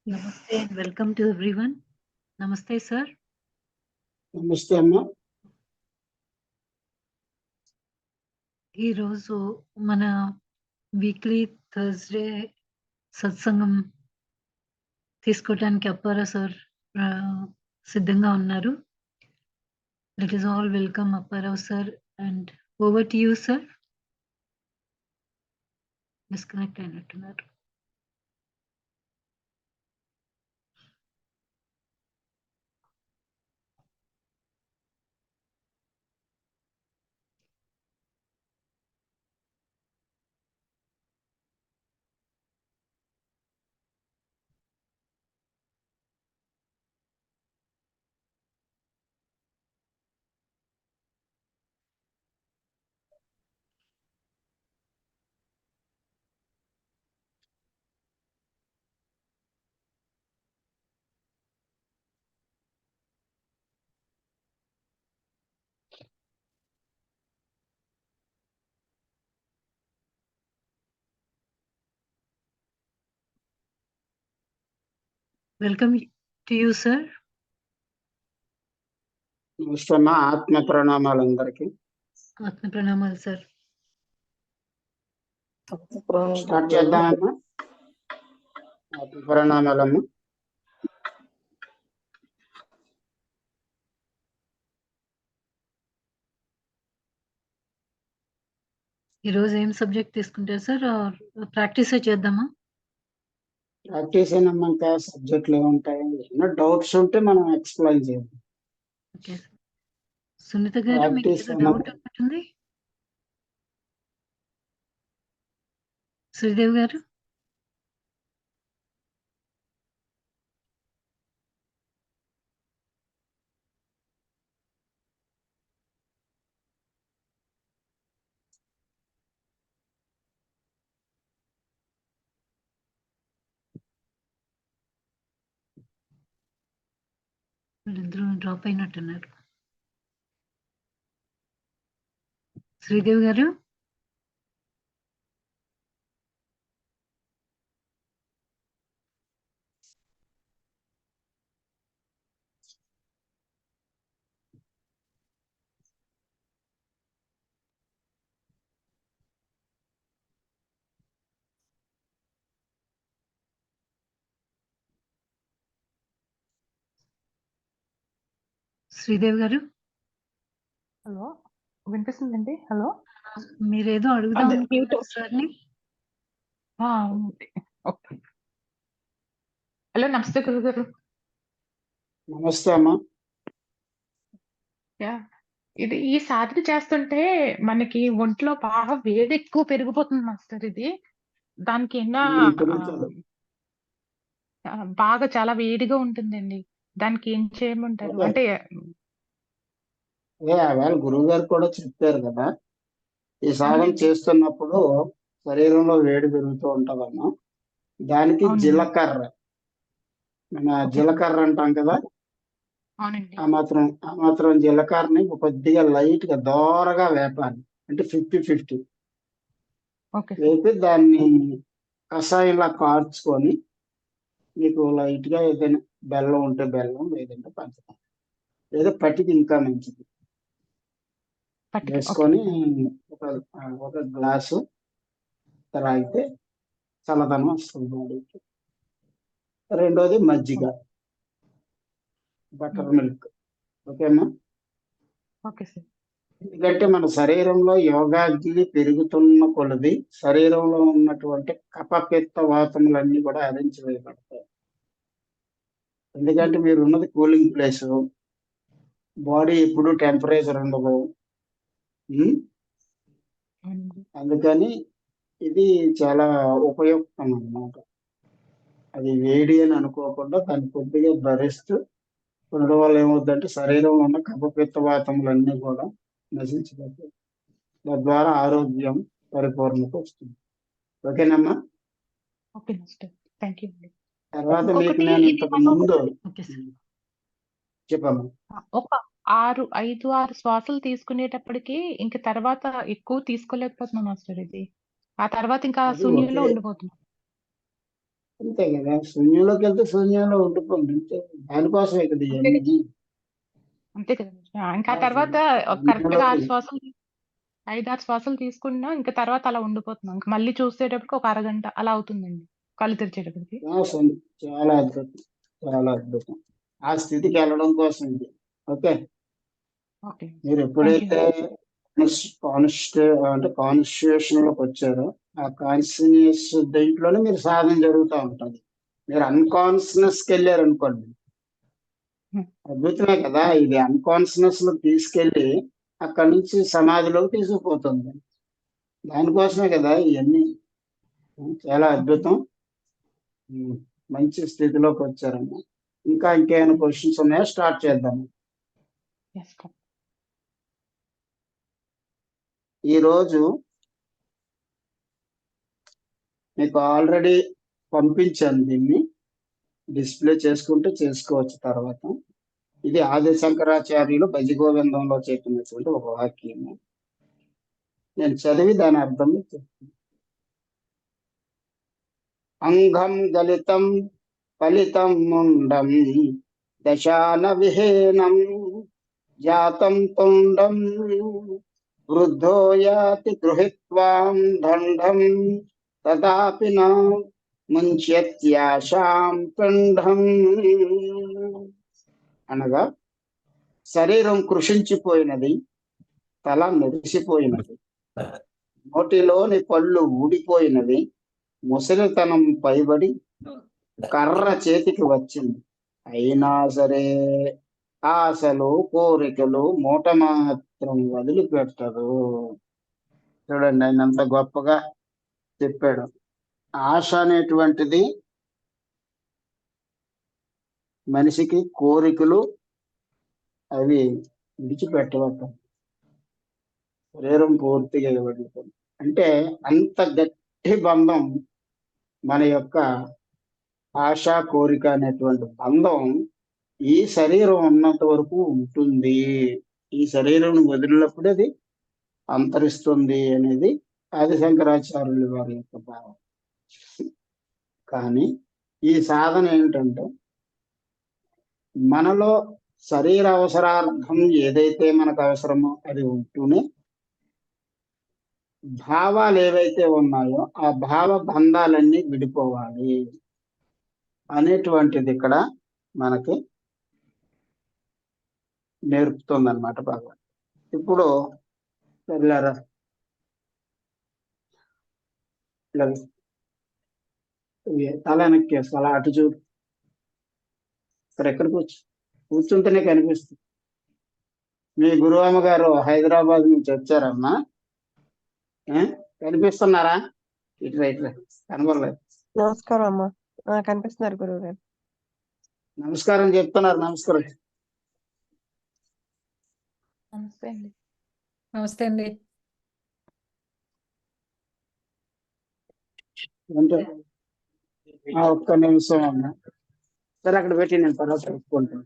Namaste and welcome to everyone. Namaste, sir. నమస్తే అమ్మా. ఈరోజు మన వీక్లీ థర్స్డే సత్సంగం తీసుకోవడానికి అప్పారా సార్ సిద్ధంగా ఉన్నారు. Let us all welcome Apparao sir and over to you sir. Disconnect అయినట్టున్నారు. Welcome to you sir. నమస్తే అమ్మా. ఆత్మ ప్రణామాలు అందరికి. ఆత్మ ప్రణామాలు సార్. స్టార్ట్ చేద్దామమ్మా. ఆత్మ ప్రణామాలమ్మా. ఈరోజు ఏం సబ్జెక్ట్ తీసుకుంటారు సార్? ప్రాక్టీస్ చేద్దామా? ప్రాక్టీస్ అయినమ్మా. ఇంకా సబ్జెక్టులు ఏముంటాయి? ఏమైనా డౌట్స్ ఉంటే మనం ఎక్స్ప్లెయిన్ చేయాలి. Okay sir. సునీత గారు మీకు ప్రాక్టీస్ ఏదో డౌట్ ఉన్నట్టుంది. శ్రీదేవి గారు వీళ్ళిద్దరూ డ్రాప్ అయినట్టున్నారు. శ్రీదేవి గారు శ్రీదేవి గారు హలో, వినిపిస్తుందండి? హలో, మీరేదో అడుగుదాం అదే అనుకుంటున్నారు సార్ని. ఉంది. ఓకే. హలో, నమస్తే గురుగారు. నమస్తే అమ్మా. యా, ఇది ఈ సాధన చేస్తుంటే మనకి ఒంట్లో బాగా వేడి ఎక్కువ పెరిగిపోతుంది మాస్టర్. ఇది దానికి పెరుగుతుంది. బాగా చాలా వేడిగా ఉంటుందండి. దానికి ఏం చేయమంటారు? ఓకే. అంటే వేళ గురువు గారు కూడా చెప్పారు కదా, ఈ సాధన అవునండి, చేస్తున్నప్పుడు శరీరంలో వేడి పెరుగుతూ ఉంటదమ్మా. దానికి అవునండి. జీలకర్ర, మన ఓకే సార్. జీలకర్ర అంటాం కదా, అవునండి. ఆ మాత్రం జీలకర్రని కొద్దిగా లైట్ గా దోరగా వేపాలి. అంటే 50-50 ఓకే సార్. వేపి దాన్ని కషాయంలా కార్చుకొని, మీకు లైట్ గా ఏదైనా బెల్లం ఉంటే బెల్లం, లేదంటే పంచదార, లేదా పటికి ఇంకా మంచిది పట్టుకు ఓకే. వేసుకొని ఒక గ్లాసు తాగితే చల్లదనం వస్తుంది బాడీకి. రెండోది మజ్జిగ, బటర్ మిల్క్. ఓకేనా? Okay sir. ఎందుకంటే మన శరీరంలో యోగాగ్ని పెరుగుతున్న కొలది శరీరంలో ఉన్నటువంటి కఫపిత్త వాతములన్నీ కూడా హరించివేయబడతాయి. ఎందుకంటే మీరు ఉన్నది కూలింగ్ ప్లేస్, బాడీ ఎప్పుడు టెంపరేచర్ ఉండదు. ఉమ్, అవునండి. అందుకని ఇది చాలా ఉపయుక్తం అన్నమాట. అది వేడి అని అనుకోకుండా దాన్ని కొద్దిగా భరిస్తూ ఉండడం వల్ల ఏమవుతుందంటే శరీరంలో ఉన్న కఫపిత్త వాతములన్నీ కూడా నశించిపోతాయి. తద్వారా ఆరోగ్యం పరిపూర్ణత వస్తుంది. ఓకేనమ్మా? ఓకే మాస్టర్, థ్యాంక్ యూ అండి. తర్వాత మీకు ఇంకొకటి, నేను ఇది ఇంతకు మనం ముందు ఓకే సార్. చెప్పమ్మా. ఒక 5-6 శ్వాసలు తీసుకునేటప్పటికి ఇంక తర్వాత ఎక్కువ తీసుకోలేకపోతున్నాం మాస్టర్. ఇది ఆ తర్వాత ఇంకా అది శూన్యంలో ఓకే. ఉండిపోతున్నాం. అంతే కదా, శూన్యంలోకి వెళ్తే శూన్యంలో ఉండిపోండి అంతే. దానికోసమే కదా అంతే ఇవన్నీ. అంతే కదా. ఇంకా తర్వాత కరెక్ట్ గా 5-6 శ్వాసలు తీసుకున్నా ఇంకా తర్వాత అలా ఉండిపోతున్నాం. ఇంకా మళ్ళీ చూసేటప్పటికి ఒక అరగంట అలా అవుతుందండి కళ్ళు తెరిచేటప్పటికి. చాలా అద్భుతం, చాలా అద్భుతం. ఆ స్థితికి వెళ్ళడం కోసం ఇది. ఓకే, ఓకే, మీరు థ్యాంక్ యూ. ఎప్పుడైతే అంటే కాన్స్టిట్యూషన్ లోకి వచ్చారో ఆ కాన్షియస్ దీంట్లోనే మీరు సాధన జరుగుతూ ఉంటుంది. మీరు అన్కాన్షియస్కి వెళ్ళారు అనుకోండి, అద్భుతమే కదా. ఇది అన్కాన్షియస్ లో తీసుకెళ్లి అక్కడి నుంచి సమాధిలోకి తీసుకుపోతుంది. దానికోసమే కదా ఇవన్నీ. చాలా అద్భుతం. ఉమ్, మంచి స్థితిలోకి వచ్చారమ్మా. ఇంకేమైనా క్వశ్చన్స్ ఉన్నాయా? స్టార్ట్ చేద్దాం. ఎస్. ఈరోజు మీకు ఆల్రెడీ పంపించాను, దీన్ని డిస్ప్లే చేసుకుంటే చేసుకోవచ్చు తర్వాత. ఇది ఆది శంకరాచార్యులు భజగోవిందంలో చెప్పినటువంటి ఒక వాక్యము. నేను చదివి దాని అర్థం చెప్తాను. అంగం గలితం ఫలితం ముండం దశాన విహీనం జాతం తుండం వృద్ధో యాతి గృహీత్వాం దండం తదాపి నా ముంచ్యత్యాశాం పిండం. అనగా శరీరం కృషించిపోయినది, తల మెరిసిపోయినది, నోటిలోని పళ్ళు ఊడిపోయినది, ముసలితనం పైబడి కర్ర చేతికి వచ్చింది. అయినా సరే ఆశలు కోరికలు మూట మాత్రం వదిలిపెట్టరు. చూడండి, ఆయన అంత గొప్పగా చెప్పాడు. ఆశ అనేటువంటిది మనిషికి, కోరికలు అవి విడిచిపెట్టవటం, శరీరం పూర్తిగా ఇవ్వడం. అంటే అంత గట్టి బంధం మన యొక్క ఆశ కోరిక అనేటువంటి బంధం ఈ శరీరం ఉన్నంత వరకు ఉంటుంది. ఈ శరీరం వదిలినప్పుడు అది అంతరిస్తుంది అనేది ఆది శంకరాచార్యుల వారి యొక్క భావం. కానీ ఈ సాధన ఏమిటంటే, మనలో శరీర అవసరార్థం ఏదైతే మనకు అవసరమో అది ఉంటూనే భావాలు ఏవైతే ఉన్నాయో ఆ భావ బంధాలన్నీ విడిపోవాలి అనేటువంటిది ఇక్కడ మనకి నేర్పుతుంది అన్నమాట భగవాన్. ఇప్పుడు సర్లేరా, తల వెనక్కి అలా అటు చూడు. ఇక్కడ ఎక్కడికి కూర్చుంటేనే కనిపిస్తుంది. మీ గురువమ్మ గారు హైదరాబాద్ నుంచి వచ్చారమ్మా. కనిపిస్తున్నారా? ఇట్లా ఇట్లా కనబడలేదు. నమస్కారం అమ్మా. కనిపిస్తున్నారు గురువు గారు. నమస్కారం చెప్తున్నారు. నమస్కారం. నమస్తే అండి. నమస్తే అండి. అంటే ఒక్క నిమిషం అమ్మా. సరే, అక్కడ పెట్టి నేను తర్వాత చెప్పుకుంటాను.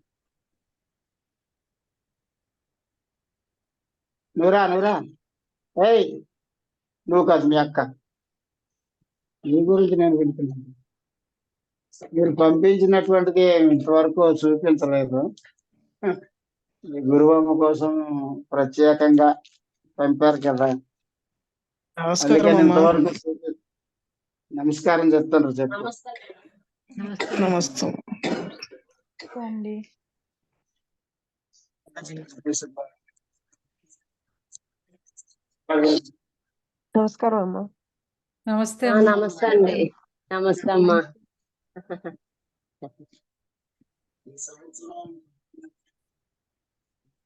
నువ్వురా. ఏయ్, నువ్వు కాదు, మీ అక్క. మీ గురించి నేను వింటున్నాను. మీరు పంపించినటువంటిది ఇంతవరకు చూపించలేదు. మీ గురువమ్మ కోసం ప్రత్యేకంగా పంపారు కదా, అందుకని ఇంతవరకు నమస్కారం చెప్తాను. చెప్పు. నమస్తే అండి. నమస్కారం అమ్మా. నమస్తే అమ్మా. నమస్తే అండి. నమస్తే అమ్మా.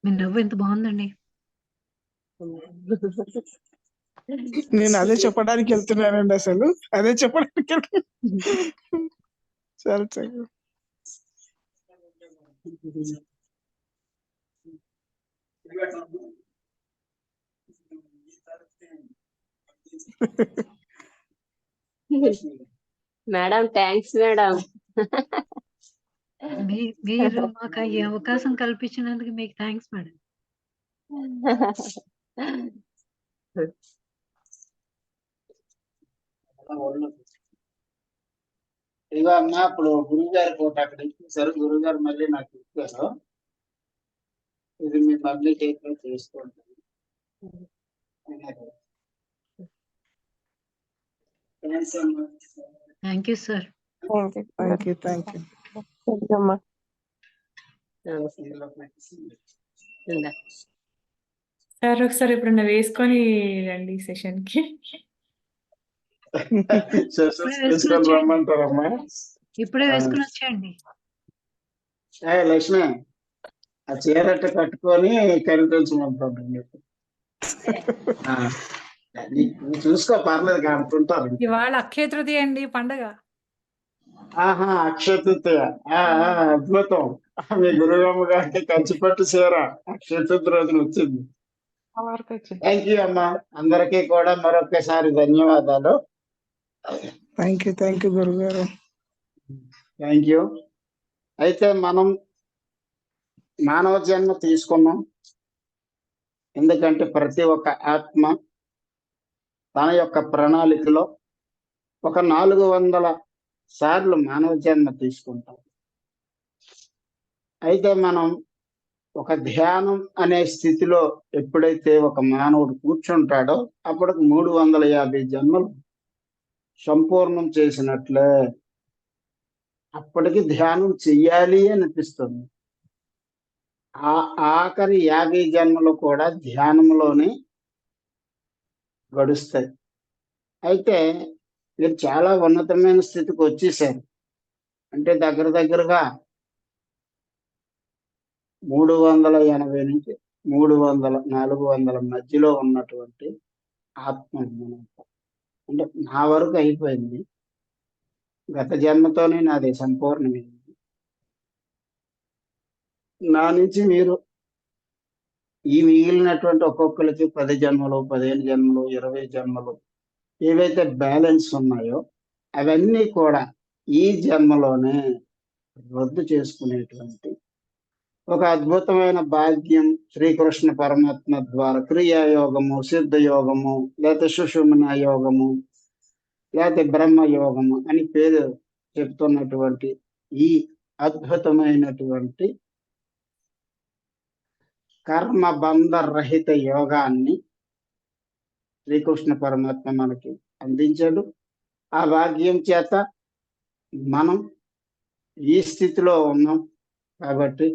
మీ నవ్వు ఎంత బాగుందండి. నేను అదే చెప్పడానికి వెళ్తున్నానండి. అసలు అదే చెప్పడానికి చాలా చక్కగా. Madam, thanks madam. మీరు మాకు ఈ అవకాశం కల్పించినందుకు మీకు థ్యాంక్స్ మేడం. ఇదిగో అమ్మా, ఇప్పుడు గురువు గారి కోట అక్కడ ఇచ్చేసారు. గురువు గారు మళ్ళీ నాకు ఇచ్చారు. ఇది మీ మమ్మీ చేతిలో చేసుకుంటాను. థ్యాంక్స్ అమ్మా. Thank you sir. Thank you. Thank you. అమ్మా. ఇందులో పెట్టేసి. ఇందా. సార్ ఒకసారి ఎప్పుడన్నా వేసుకొని రండి సెషన్ కి. సెషన్స్ చేసుకొని రమ్మంటారమ్మా. ఇప్పుడే వేసుకుని వచ్చేయండి. లక్ష్మి, ఆ చీరట్ట కట్టుకొని కనిపించమంటాడు. నువ్వు చూసుకో, పర్లేదు అంటుంటారు. ఇవాళ అక్షయ తృతీయ అండి, పండగ. ఆహా, అక్షయ తృతీయ. అద్భుతం. మీ గురువమ్మ గారికి కంచిపట్టు చీర అక్షయ తృతీయ రోజున వచ్చింది. థ్యాంక్ యూ అమ్మా. అందరికీ కూడా మరొకసారి ధన్యవాదాలు. థ్యాంక్ యూ గురువు గారు. Thank you. అయితే మనం మానవ జన్మ తీసుకున్నాం. ఎందుకంటే ప్రతి ఒక్క ఆత్మ తన యొక్క ప్రణాళికలో ఒక 400 సార్లు మానవ జన్మ తీసుకుంటాం. అయితే మనం ఒక ధ్యానం అనే స్థితిలో ఎప్పుడైతే ఒక మానవుడు కూర్చుంటాడో అప్పుడు 350 జన్మలు సంపూర్ణం చేసినట్లే. అప్పటికి ధ్యానం చెయ్యాలి అనిపిస్తుంది. ఆఖరి 50 జన్మలు కూడా ధ్యానంలోనే గడుస్తాయి. అయితే మీరు చాలా ఉన్నతమైన స్థితికి వచ్చేసారు. అంటే దగ్గరగా 380 నుంచి 400 మధ్యలో ఉన్నటువంటి ఆత్మ అంటే నా వరకు అయిపోయింది. గత జన్మతోనే నాది సంపూర్ణమైంది. నా నుంచి మీరు ఈ మిగిలినటువంటి ఒక్కొక్కరికి 10 జన్మలు, 15 జన్మలు, 20 జన్మలు ఏవైతే బ్యాలెన్స్ ఉన్నాయో అవన్నీ కూడా ఈ జన్మలోనే రద్దు చేసుకునేటువంటి ఒక అద్భుతమైన భాగ్యం శ్రీకృష్ణ పరమాత్మ ద్వారా క్రియాయోగము, సిద్ధయోగము, లేకపోతే సుషుమ్న యోగము, లేకపోతే బ్రహ్మయోగము అని పేరు చెప్తున్నటువంటి ఈ అద్భుతమైనటువంటి కర్మబంధ రహిత యోగాన్ని శ్రీకృష్ణ పరమాత్మ మనకి అందించాడు. ఆ భాగ్యం చేత మనం ఈ స్థితిలో ఉన్నాం. కాబట్టి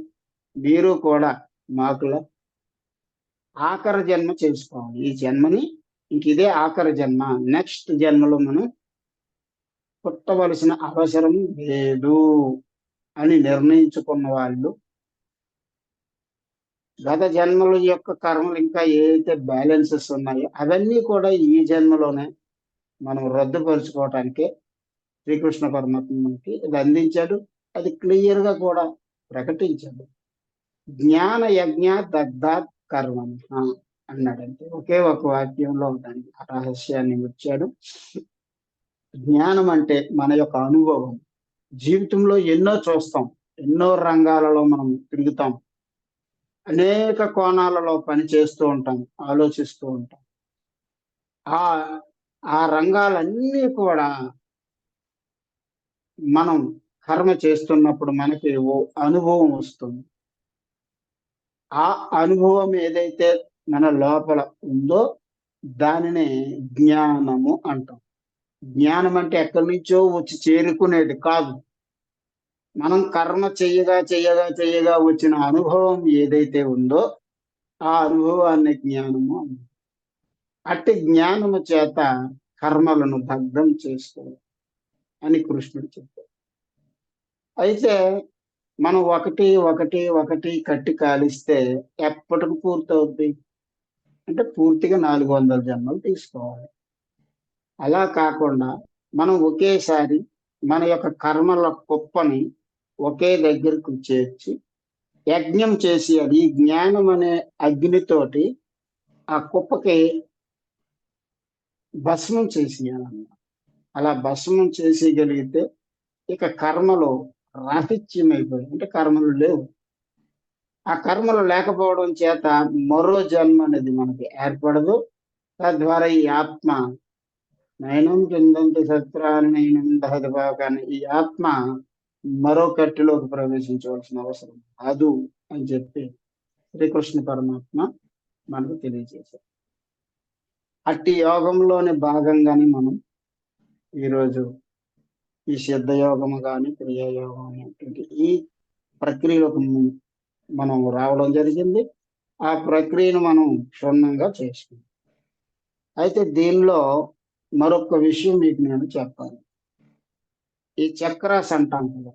మీరు కూడా మాకులా ఆఖరి జన్మ చేసుకోవాలి. ఈ జన్మని ఇంక ఇదే ఆఖరి జన్మ, నెక్స్ట్ జన్మలో మనం పుట్టవలసిన అవసరం లేదు అని నిర్ణయించుకున్న వాళ్ళు గత జన్మల యొక్క కర్మలు ఇంకా ఏదైతే బ్యాలెన్సెస్ ఉన్నాయో అవన్నీ కూడా ఈ జన్మలోనే మనం రద్దుపరుచుకోవటానికి శ్రీకృష్ణ పరమాత్మ మనకి ఇది అందించాడు. అది క్లియర్గా కూడా ప్రకటించాడు. జ్ఞాన యజ్ఞ దగ్ధాత్ కర్మ అన్నాడంటే ఒకే ఒక వాక్యంలో దాని రహస్యాన్ని వచ్చాడు. జ్ఞానం అంటే మన యొక్క అనుభవం. జీవితంలో ఎన్నో చూస్తాం, ఎన్నో రంగాలలో మనం తిరుగుతాం, అనేక కోణాలలో పని చేస్తూ ఉంటాం, ఆలోచిస్తూ ఉంటాం. ఆ రంగాలన్నీ కూడా మనం కర్మ చేస్తున్నప్పుడు మనకి ఓ అనుభవం వస్తుంది. ఆ అనుభవం ఏదైతే మన లోపల ఉందో దానినే జ్ఞానము అంటాం. జ్ఞానం అంటే ఎక్కడి నుంచో వచ్చి చేరుకునేది కాదు. మనం కర్మ చెయ్యగా వచ్చిన అనుభవం ఏదైతే ఉందో ఆ అనుభవాన్ని జ్ఞానము. అట్టి జ్ఞానము చేత కర్మలను దగ్ధం చేసుకోవాలి అని కృష్ణుడు చెప్పాడు. అయితే మనం ఒకటి కట్టి కాలిస్తే ఎప్పటికి పూర్తవుద్ది అంటే పూర్తిగా 400 జన్మలు తీసుకోవాలి. అలా కాకుండా మనం ఒకేసారి మన యొక్క కర్మల కుప్పని ఒకే దగ్గరకు చేర్చి యజ్ఞం చేసి అది జ్ఞానం అనే అగ్నితోటి ఆ కుప్పకి భస్మం చేసేయాలన్నమాట. అలా భస్మం చేసేయగలిగితే ఇక కర్మలు రాహిత్యమైపోయాయి, అంటే కర్మలు లేవు. ఆ కర్మలు లేకపోవడం చేత మరో జన్మ అనేది మనకి ఏర్పడదు. తద్వారా ఈ ఆత్మ నయనం కిందంతి సత్రాన్ని నయనం దహతి పాపాన్ని. ఈ ఆత్మ మరో కట్టిలోకి ప్రవేశించవలసిన అవసరం కాదు అని చెప్పి శ్రీకృష్ణ పరమాత్మ మనకు తెలియజేశారు. అట్టి యోగంలోని భాగంగానే మనం ఈరోజు ఈ సిద్ధ యోగము కానీ క్రియాయోగం అనేటువంటి ఈ ప్రక్రియలోకి మనం రావడం జరిగింది. ఆ ప్రక్రియను మనం క్షుణ్ణంగా చేసుకుంటాం. అయితే దీనిలో మరొక విషయం మీకు నేను చెప్పాలి. ఈ చక్రాస్ అంటాం కదా,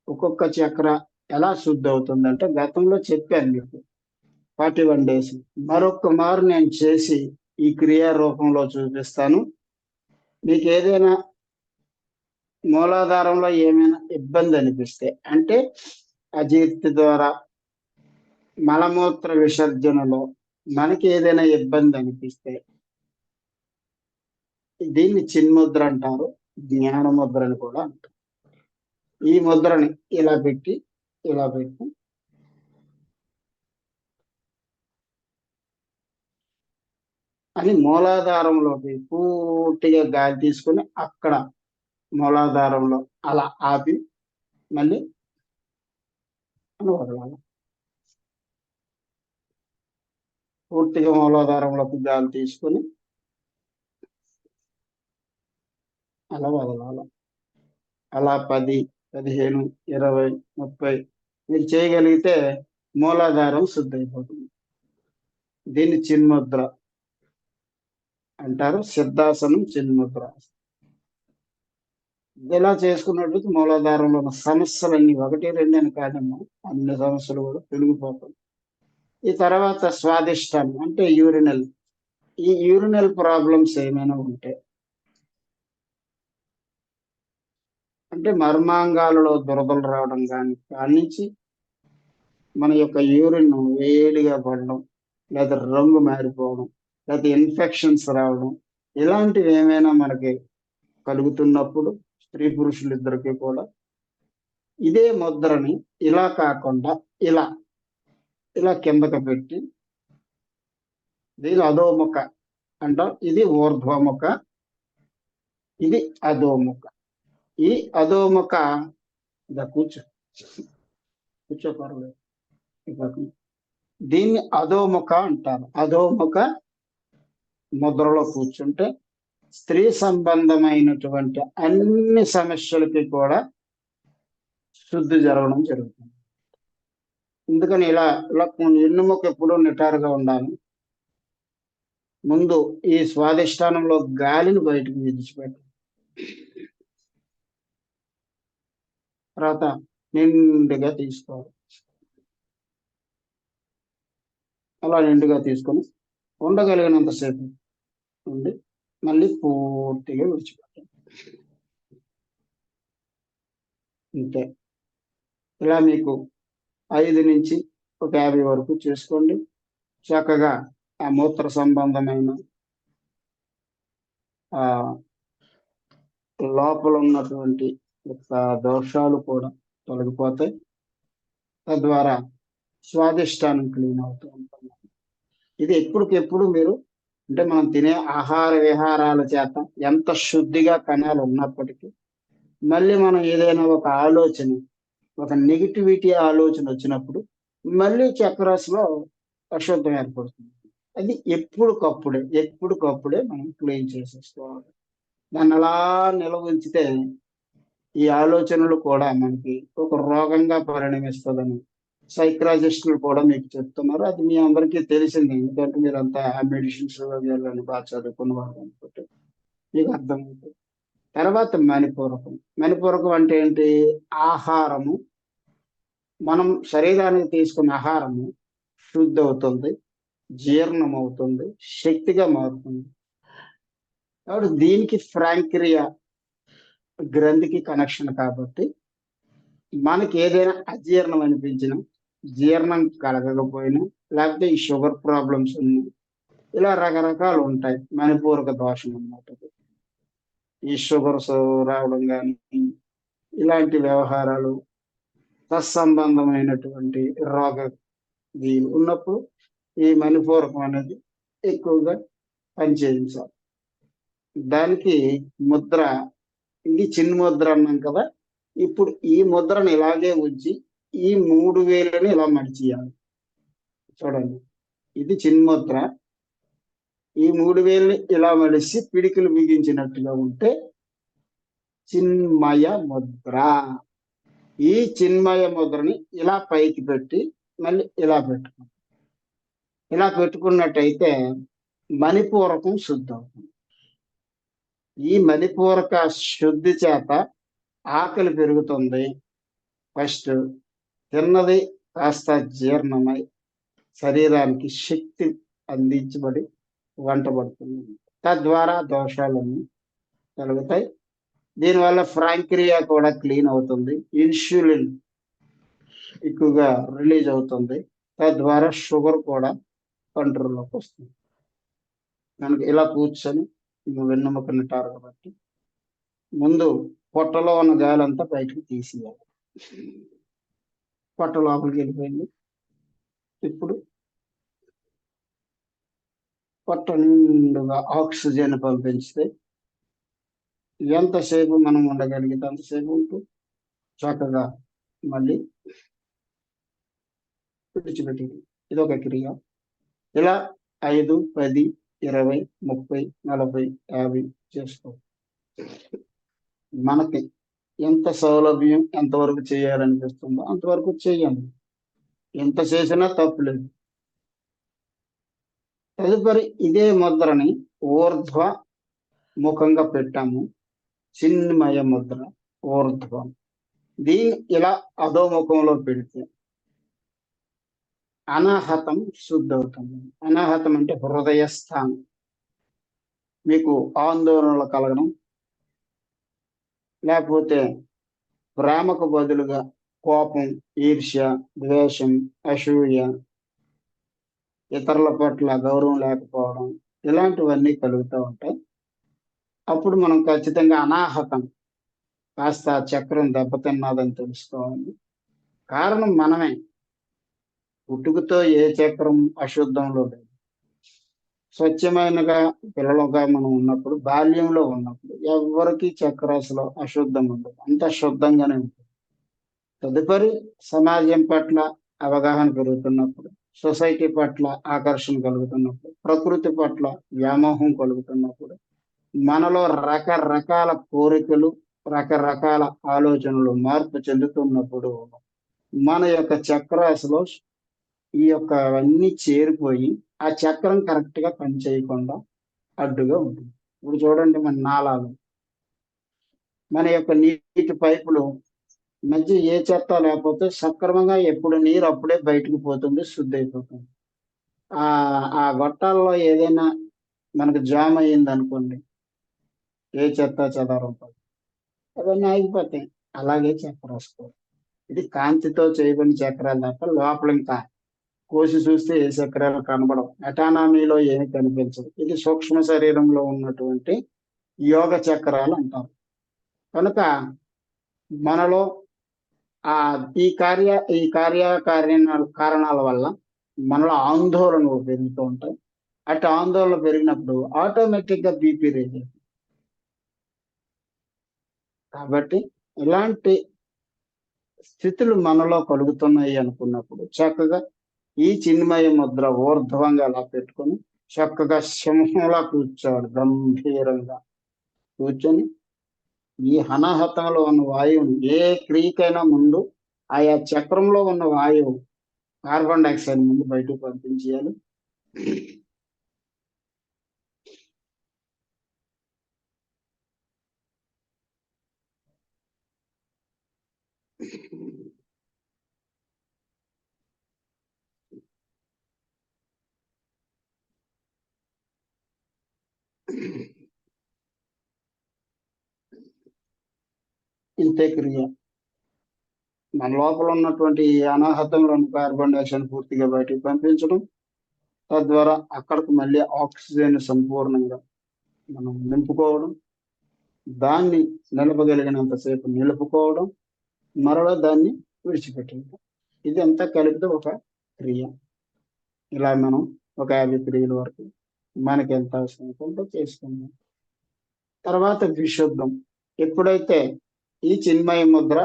ఒక్కొక్క చక్ర ఎలా శుద్ధి అవుతుందంటే గతంలో చెప్పాను మీకు 41 days. మరొక మారు నేను చేసి ఈ క్రియా రూపంలో చూపిస్తాను. మీకు ఏదైనా మూలాధారంలో ఏమైనా ఇబ్బంది అనిపిస్తే, అంటే అజీర్తి ద్వారా మలమూత్ర విసర్జనలో మనకి ఏదైనా ఇబ్బంది అనిపిస్తే దీన్ని చిన్ముద్ర అంటారు, జ్ఞాన ముద్ర అని కూడా అంటారు. ఈ ముద్రని ఇలా పెట్టి అని మూలాధారంలోకి పూర్తిగా గాలి తీసుకుని అక్కడ మూలాధారంలో అలా ఆపి మళ్ళీ అని వదలాలి. పూర్తిగా మూలాధారంలోకి గాలి తీసుకుని అలా వదలాలి. అలా 10, 15, 20, 30 మీరు చేయగలిగితే మూలాధారం శుద్ధి అయిపోతుంది. దీన్ని చిన్ముద్ర అంటారు, సిద్ధాసనం చిన్ముద్ర. ఇలా చేసుకున్నట్లయితే మూలాధారంలో ఉన్న సమస్యలన్నీ 1, 2 అని కాదమ్మా, అన్ని సమస్యలు కూడా తొలగిపోతాయి. ఈ తర్వాత స్వాదిష్టానం అంటే యూరినల్. ఈ యూరినల్ ప్రాబ్లమ్స్ ఏమైనా ఉంటే, అంటే మర్మాంగాలలో దురదలు రావడం కానీ నుంచి మన యొక్క యూరిన్ వేడిగా పడడం, లేదా రంగు మారిపోవడం, లేదా ఇన్ఫెక్షన్స్ రావడం, ఇలాంటివి ఏమైనా మనకి కలుగుతున్నప్పుడు స్త్రీ పురుషులు ఇద్దరికి కూడా ఇదే ముద్రని ఇలా కాకుండా ఇలా కిందకి పెట్టి, దీని అధోముఖ అంటాం, ఇది ఊర్ధ్వముఖ, ఇది అధోముఖ. ఈ అధోముఖ కూర్చో పర్లేదు. దీన్ని అధోముఖ అంటారు. అధోముఖ ముద్రలో కూర్చుంటే స్త్రీ సంబంధమైనటువంటి అన్ని సమస్యలకి కూడా శుద్ధి జరగడం జరుగుతుంది. ఎందుకని ఇలా ఎన్నుముక ఎప్పుడూ నిటారుగా ఉండాలి. ముందు ఈ స్వాదిష్టానంలో గాలిని బయటకు విడిచిపెట్టాలి. తర్వాత నిండుగా తీసుకోవాలి. అలా నిండుగా తీసుకొని ఉండగలిగినంతసేపు ఉండి మళ్ళీ పూర్తిగా విడిచిపెట్టాలి. అంతే. ఇలా మీకు 5 నుంచి 50 వరకు చేసుకోండి. చక్కగా ఆ మూత్ర సంబంధమైన లోపల ఉన్నటువంటి దోషాలు కూడా తొలగిపోతాయి. తద్వారా స్వాదిష్టానం క్లీన్ అవుతూ ఉంటుంది. ఇది ఎప్పటికెప్పుడు మీరు అంటే మనం తినే ఆహార విహారాల చేత ఎంత శుద్ధిగా కణాలు ఉన్నప్పటికీ మళ్ళీ మనం ఏదైనా ఒక ఆలోచన, ఒక నెగిటివిటీ ఆలోచన వచ్చినప్పుడు మళ్ళీ చక్రాస్లో అశుద్ధం ఏర్పడుతుంది. అది ఎప్పటికప్పుడే మనం క్లీన్ చేసేసుకోవాలి. దాన్ని అలా నిల్వ ఉంచితే ఈ ఆలోచనలు కూడా మనకి ఒక రోగంగా పరిణమిస్తుందని సైకలాజిస్టులు కూడా మీకు చెప్తున్నారు. అది మీ అందరికీ తెలిసింది, ఎందుకంటే మీరంతా ఆ మెడిసిన్స్ వీళ్ళని బాగా చదువుకున్న వాళ్ళు అనుకుంటే మీకు అర్థమవుతుంది. తర్వాత మణిపూరకం అంటే ఏంటి? ఆహారము, మనం శరీరానికి తీసుకున్న ఆహారము శుద్ధి అవుతుంది, జీర్ణం అవుతుంది, శక్తిగా మారుతుంది. కాబట్టి దీనికి ఫ్రాంక్రియా గ్రంథికి కనెక్షన్. కాబట్టి మనకి ఏదైనా అజీర్ణం అనిపించినా, జీర్ణం కలగకపోయినా, లేకపోతే ఈ షుగర్ ప్రాబ్లమ్స్ ఉన్నాయి, ఇలా రకరకాలు ఉంటాయి. మణిపూరక దోషం అన్నమాట. ఈ షుగర్స్ రావడం కానీ ఇలాంటి వ్యవహారాలు, తత్సంబంధమైనటువంటి రోగ ఉన్నప్పుడు ఈ మణిపూరకం అనేది ఎక్కువగా పనిచేయించాలి. దానికి ముద్ర, ఇది చిన్ముద్ర అన్నాం కదా. ఇప్పుడు ఈ ముద్రను ఇలాగే ఉంచి ఈ 3 వేలని ఇలా మడిచేయాలి. చూడండి, ఇది చిన్ముద్ర. ఈ 3 వేలని ఇలా మడిచి పిడికిలు బిగించినట్టుగా ఉంటే చిన్మయ ముద్ర. ఈ చిన్మయ ముద్రని ఇలా పైకి పెట్టి మళ్ళీ ఇలా పెట్టుకోండి. ఇలా పెట్టుకున్నట్టయితే మణిపూరకం శుద్ధి అవుతుంది. ఈ మణిపూరక శుద్ధి చేత ఆకలి పెరుగుతుంది. ఫస్ట్ తిన్నది కాస్త జీర్ణమై శరీరానికి శక్తి అందించబడి వంటబడుతుంది. తద్వారా దోషాలన్నీ కలుగుతాయి. దీనివల్ల ఫ్రాంక్రియా కూడా క్లీన్ అవుతుంది. ఇన్సులిన్ ఎక్కువగా రిలీజ్ అవుతుంది. తద్వారా షుగర్ కూడా కంట్రోల్లోకి వస్తుంది. మనకి ఇలా కూర్చొని వెన్నెముక నిటారు కాబట్టి ముందు పొట్టలో ఉన్న గాలి అంతా బయటకు తీసేయాలి. పొట్ట లోపలికి వెళ్ళిపోయింది. ఇప్పుడు పొట్ట నిండుగా ఆక్సిజన్ పంపించితే ఎంతసేపు మనం ఉండగలిగితే అంతసేపు ఉంటూ చక్కగా మళ్ళీ విడిచిపెట్టి, ఇది ఒక క్రియ. ఇలా 5, 10, 20, 30, 40, 50 చేసుకో. మనకి ఎంత సౌలభ్యం ఎంతవరకు చేయాలనిపిస్తుందో అంతవరకు చేయండి. ఎంత చేసినా తప్పులేదు. తదుపరి ఇదే ముద్రని ఊర్ధ్వ ముఖంగా పెట్టాము. చిన్మయ ముద్ర ఊర్ధ్వం. దీన్ని ఇలా అధోముఖంలో పెడితే అనాహతం శుద్ధి అవుతుంది. అనాహతం అంటే హృదయ స్థానం. మీకు ఆందోళనలు కలగడం, లేకపోతే ప్రేమకు బదులుగా కోపం, ఈర్ష్య, ద్వేషం, అసూయ, ఇతరుల పట్ల గౌరవం లేకపోవడం, ఇలాంటివన్నీ కలుగుతూ ఉంటాయి. అప్పుడు మనం ఖచ్చితంగా అనాహతం, కాస్త చక్రం దెబ్బతిన్నదని తెలుసుకోవాలి. కారణం మనమే. పుట్టుకతో ఏ చక్రం అశుద్ధంలో లేదు. స్వచ్ఛమైనగా పిల్లలుగా మనం ఉన్నప్పుడు, బాల్యంలో ఉన్నప్పుడు ఎవరికి చక్రాసులో అశుద్ధం ఉండదు. అంత శుద్ధంగానే ఉంటుంది. తదుపరి సమాజం పట్ల అవగాహన పెరుగుతున్నప్పుడు, సొసైటీ పట్ల ఆకర్షణ కలుగుతున్నప్పుడు, ప్రకృతి పట్ల వ్యామోహం కలుగుతున్నప్పుడు, మనలో రకరకాల కోరికలు, రకరకాల ఆలోచనలు మార్పు చెందుతున్నప్పుడు మన యొక్క చక్రాసులో ఈ యొక్క అవన్నీ చేరిపోయి ఆ చక్రం కరెక్ట్ గా పనిచేయకుండా అడ్డుగా ఉంటుంది. ఇప్పుడు చూడండి, మన నాళాలు, మన యొక్క నీటి పైపులు మధ్య ఏ చెత్త లేకపోతే సక్రమంగా ఎప్పుడు నీరు అప్పుడే బయటకు పోతుంది, శుద్ధి అయిపోతుంది. ఆ గొట్టాల్లో ఏదైనా మనకు జామ్ అయ్యింది అనుకోండి, ఏ చెత్త చెదారం అవన్నీ ఆగిపోతాయి. అలాగే చక్రాసుకో. ఇది కాంతితో చేయబడిన చక్రాలు తప్ప లోపల ఇంకా కోసి చూస్తే ఏ చక్రాలు కనబడవు. అటానమీలో ఏమి కనిపించదు. ఇది సూక్ష్మ శరీరంలో ఉన్నటువంటి యోగ చక్రాలు అంటారు. కనుక మనలో ఈ కారణాల వల్ల మనలో ఆందోళనలు పెరుగుతూ ఉంటాయి. అటు ఆందోళన పెరిగినప్పుడు ఆటోమేటిక్ గా బీపీ రేజ్. కాబట్టి ఇలాంటి స్థితులు మనలో కలుగుతున్నాయి అనుకున్నప్పుడు చక్కగా ఈ చిన్మయ ముద్ర ఊర్ధ్వంగా అలా పెట్టుకొని చక్కగా సింహంలా కూర్చోవాలి. గంభీరంగా కూర్చొని ఈ అనాహతంలో ఉన్న వాయువుని ఏ క్రియకైనా ముందు ఆయా చక్రంలో ఉన్న వాయువు కార్బన్ డైఆక్సైడ్ ముందు బయటకు పంపించేయాలి. ఇంతే క్రియ. మన లోపల ఉన్నటువంటి అనాహతంలోని కార్బన్ డైఆక్సైడ్ పూర్తిగా బయటకు పంపించడం, తద్వారా అక్కడికి మళ్ళీ ఆక్సిజన్ సంపూర్ణంగా మనం నింపుకోవడం, దాన్ని నిలపగలిగినంతసేపు నిలుపుకోవడం, మరలా దాన్ని విడిచిపెట్టడం. ఇది అంతా కలిపితే ఒక క్రియ. ఇలా మనం ఒక 50 క్రియల వరకు మనకి ఎంత అవసరం ఉంటుందో చేసుకుందాం. తర్వాత విశుద్ధం. ఎప్పుడైతే ఈ చిన్మయ ముద్ర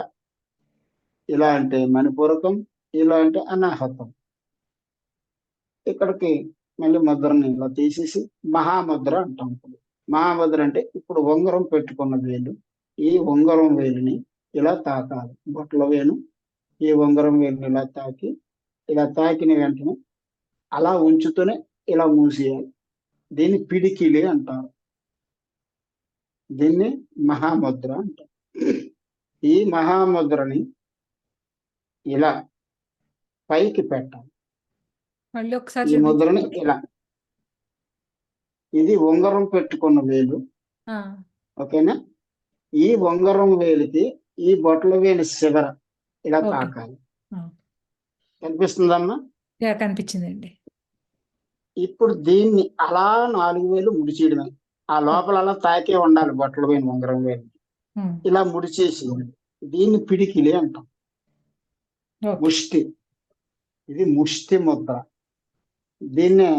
ఇలా అంటే మణిపూరకం, ఇలా అంటే అనాహతం, ఇక్కడికి మళ్ళీ ముద్రని ఇలా తీసేసి మహాముద్ర అంటాం. మహాముద్ర అంటే ఇప్పుడు ఉంగరం పెట్టుకున్న వేలు, ఈ ఉంగరం వేలుని ఇలా తాకాలి. బొట్ల వేలు ఈ ఉంగరం వేలుని ఇలా తాకి, ఇలా తాకిన వెంటనే అలా ఉంచుతూనే ఇలా మూసేయాలి. దీన్ని పిడికిలి అంటారు. దీన్ని మహాముద్ర అంటారు. ఈ మహాముద్రని ఇలా పైకి పెట్టాలి. మళ్ళీ ఒకసారి ఈ ముద్రని చూపించండి. ఇలా, ఇది ఉంగరం పెట్టుకున్న వేలు, ఆ, ఓకేనా? ఈ ఉంగరం వేలికి ఈ బొట్టల వేలు చివర ఇలా ఓకే. తాకాలి. ఆ, కనిపిస్తుందమ్మా? యా, కనిపించిందండి. ఇప్పుడు దీన్ని అలా 4 వేలు ముడిచేయడమే. ఆ లోపల అలా తాకే ఉండాలి బొట్టల వేలు ఉంగరం వేలు. ఉమ్, ఇలా ముడిచేసి దీన్ని పిడికిలి అంటాం. ఓకే. ముష్టి, ఇది ముష్టి ముద్ర. దీన్నే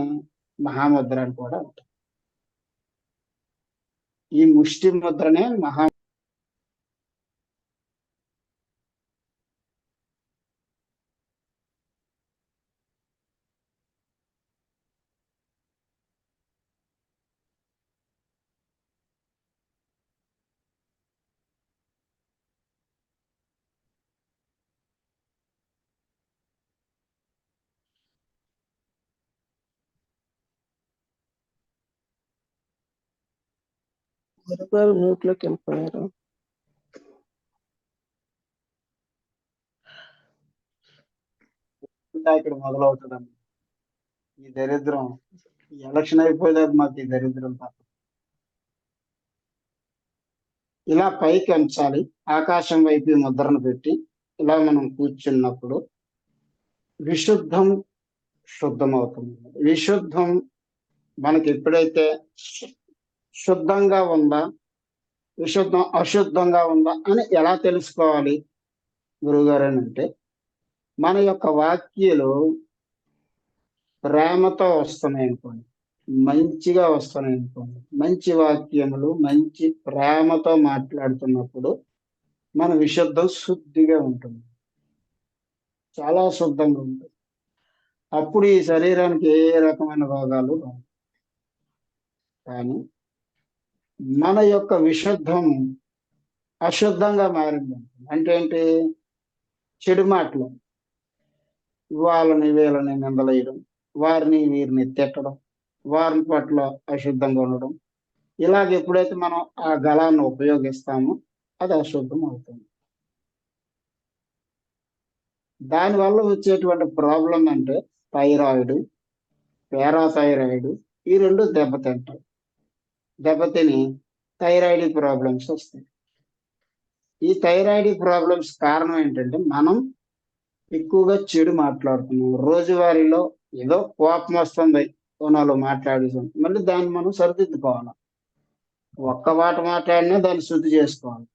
మహాముద్ర అని కూడా అంటాం. ఈ ముష్టి ముద్రనే మహా గురుగారు మ్యూట్ లోకి వెళ్ళిపోయారు. ఇక్కడ మొదలవుతుందండి ఈ దరిద్రం. ఈ ఎలక్షన్ అయిపోయేదాకా మాకు ఈ దరిద్రం తప్ప. ఇలా పైకి ఉంచాలి. ఆకాశం వైపు ఈ ముద్రను పెట్టి ఇలా మనం కూర్చున్నప్పుడు విశుద్ధం శుద్ధం అవుతుంది. విశుద్ధం మనకి ఎప్పుడైతే శుద్ధంగా ఉందా, విశుద్ధం అశుద్ధంగా ఉందా అని ఎలా తెలుసుకోవాలి గురుగారు అని అంటే, మన యొక్క వాక్యాలు ప్రేమతో వస్తున్నాయి అనుకోండి, మంచిగా వస్తున్నాయి అనుకోండి, మంచి వాక్యములు మంచి ప్రేమతో మాట్లాడుతున్నప్పుడు మన విశుద్ధం శుద్ధిగా ఉంటుంది, చాలా శుద్ధంగా ఉంటుంది. అప్పుడు ఈ శరీరానికి ఏ రకమైన రోగాలు రావు. కానీ మన యొక్క విశుద్ధం అశుద్ధంగా మారింది అంటే ఏంటి? చెడు మాటలు, వాళ్ళని వీళ్ళని నిందలేయడం, వారిని వీరిని తిట్టడం, వారి పట్ల అశుద్ధంగా ఉండడం, ఇలాగ ఎప్పుడైతే మనం ఆ గళాన్ని ఉపయోగిస్తామో అది అశుద్ధం అవుతుంది. దానివల్ల వచ్చేటువంటి ప్రాబ్లం అంటే థైరాయిడ్, పారాథైరాయిడ్, ఈ రెండు దెబ్బతింటాయి. దెబ్బతిని థైరాయిడ్ ప్రాబ్లమ్స్ వస్తాయి. ఈ థైరాయిడ్ ప్రాబ్లమ్స్ కారణం ఏంటంటే మనం ఎక్కువగా చెడు మాట్లాడుతున్నాం. రోజువారీలో ఏదో కోపం వస్తుంది, నాలో మాట్లాడేసాం, మళ్ళీ దాన్ని మనం సరిదిద్దుకోవాలి. ఒక్క మాట మాట్లాడినా దాన్ని శుద్ధి చేసుకోవాలి,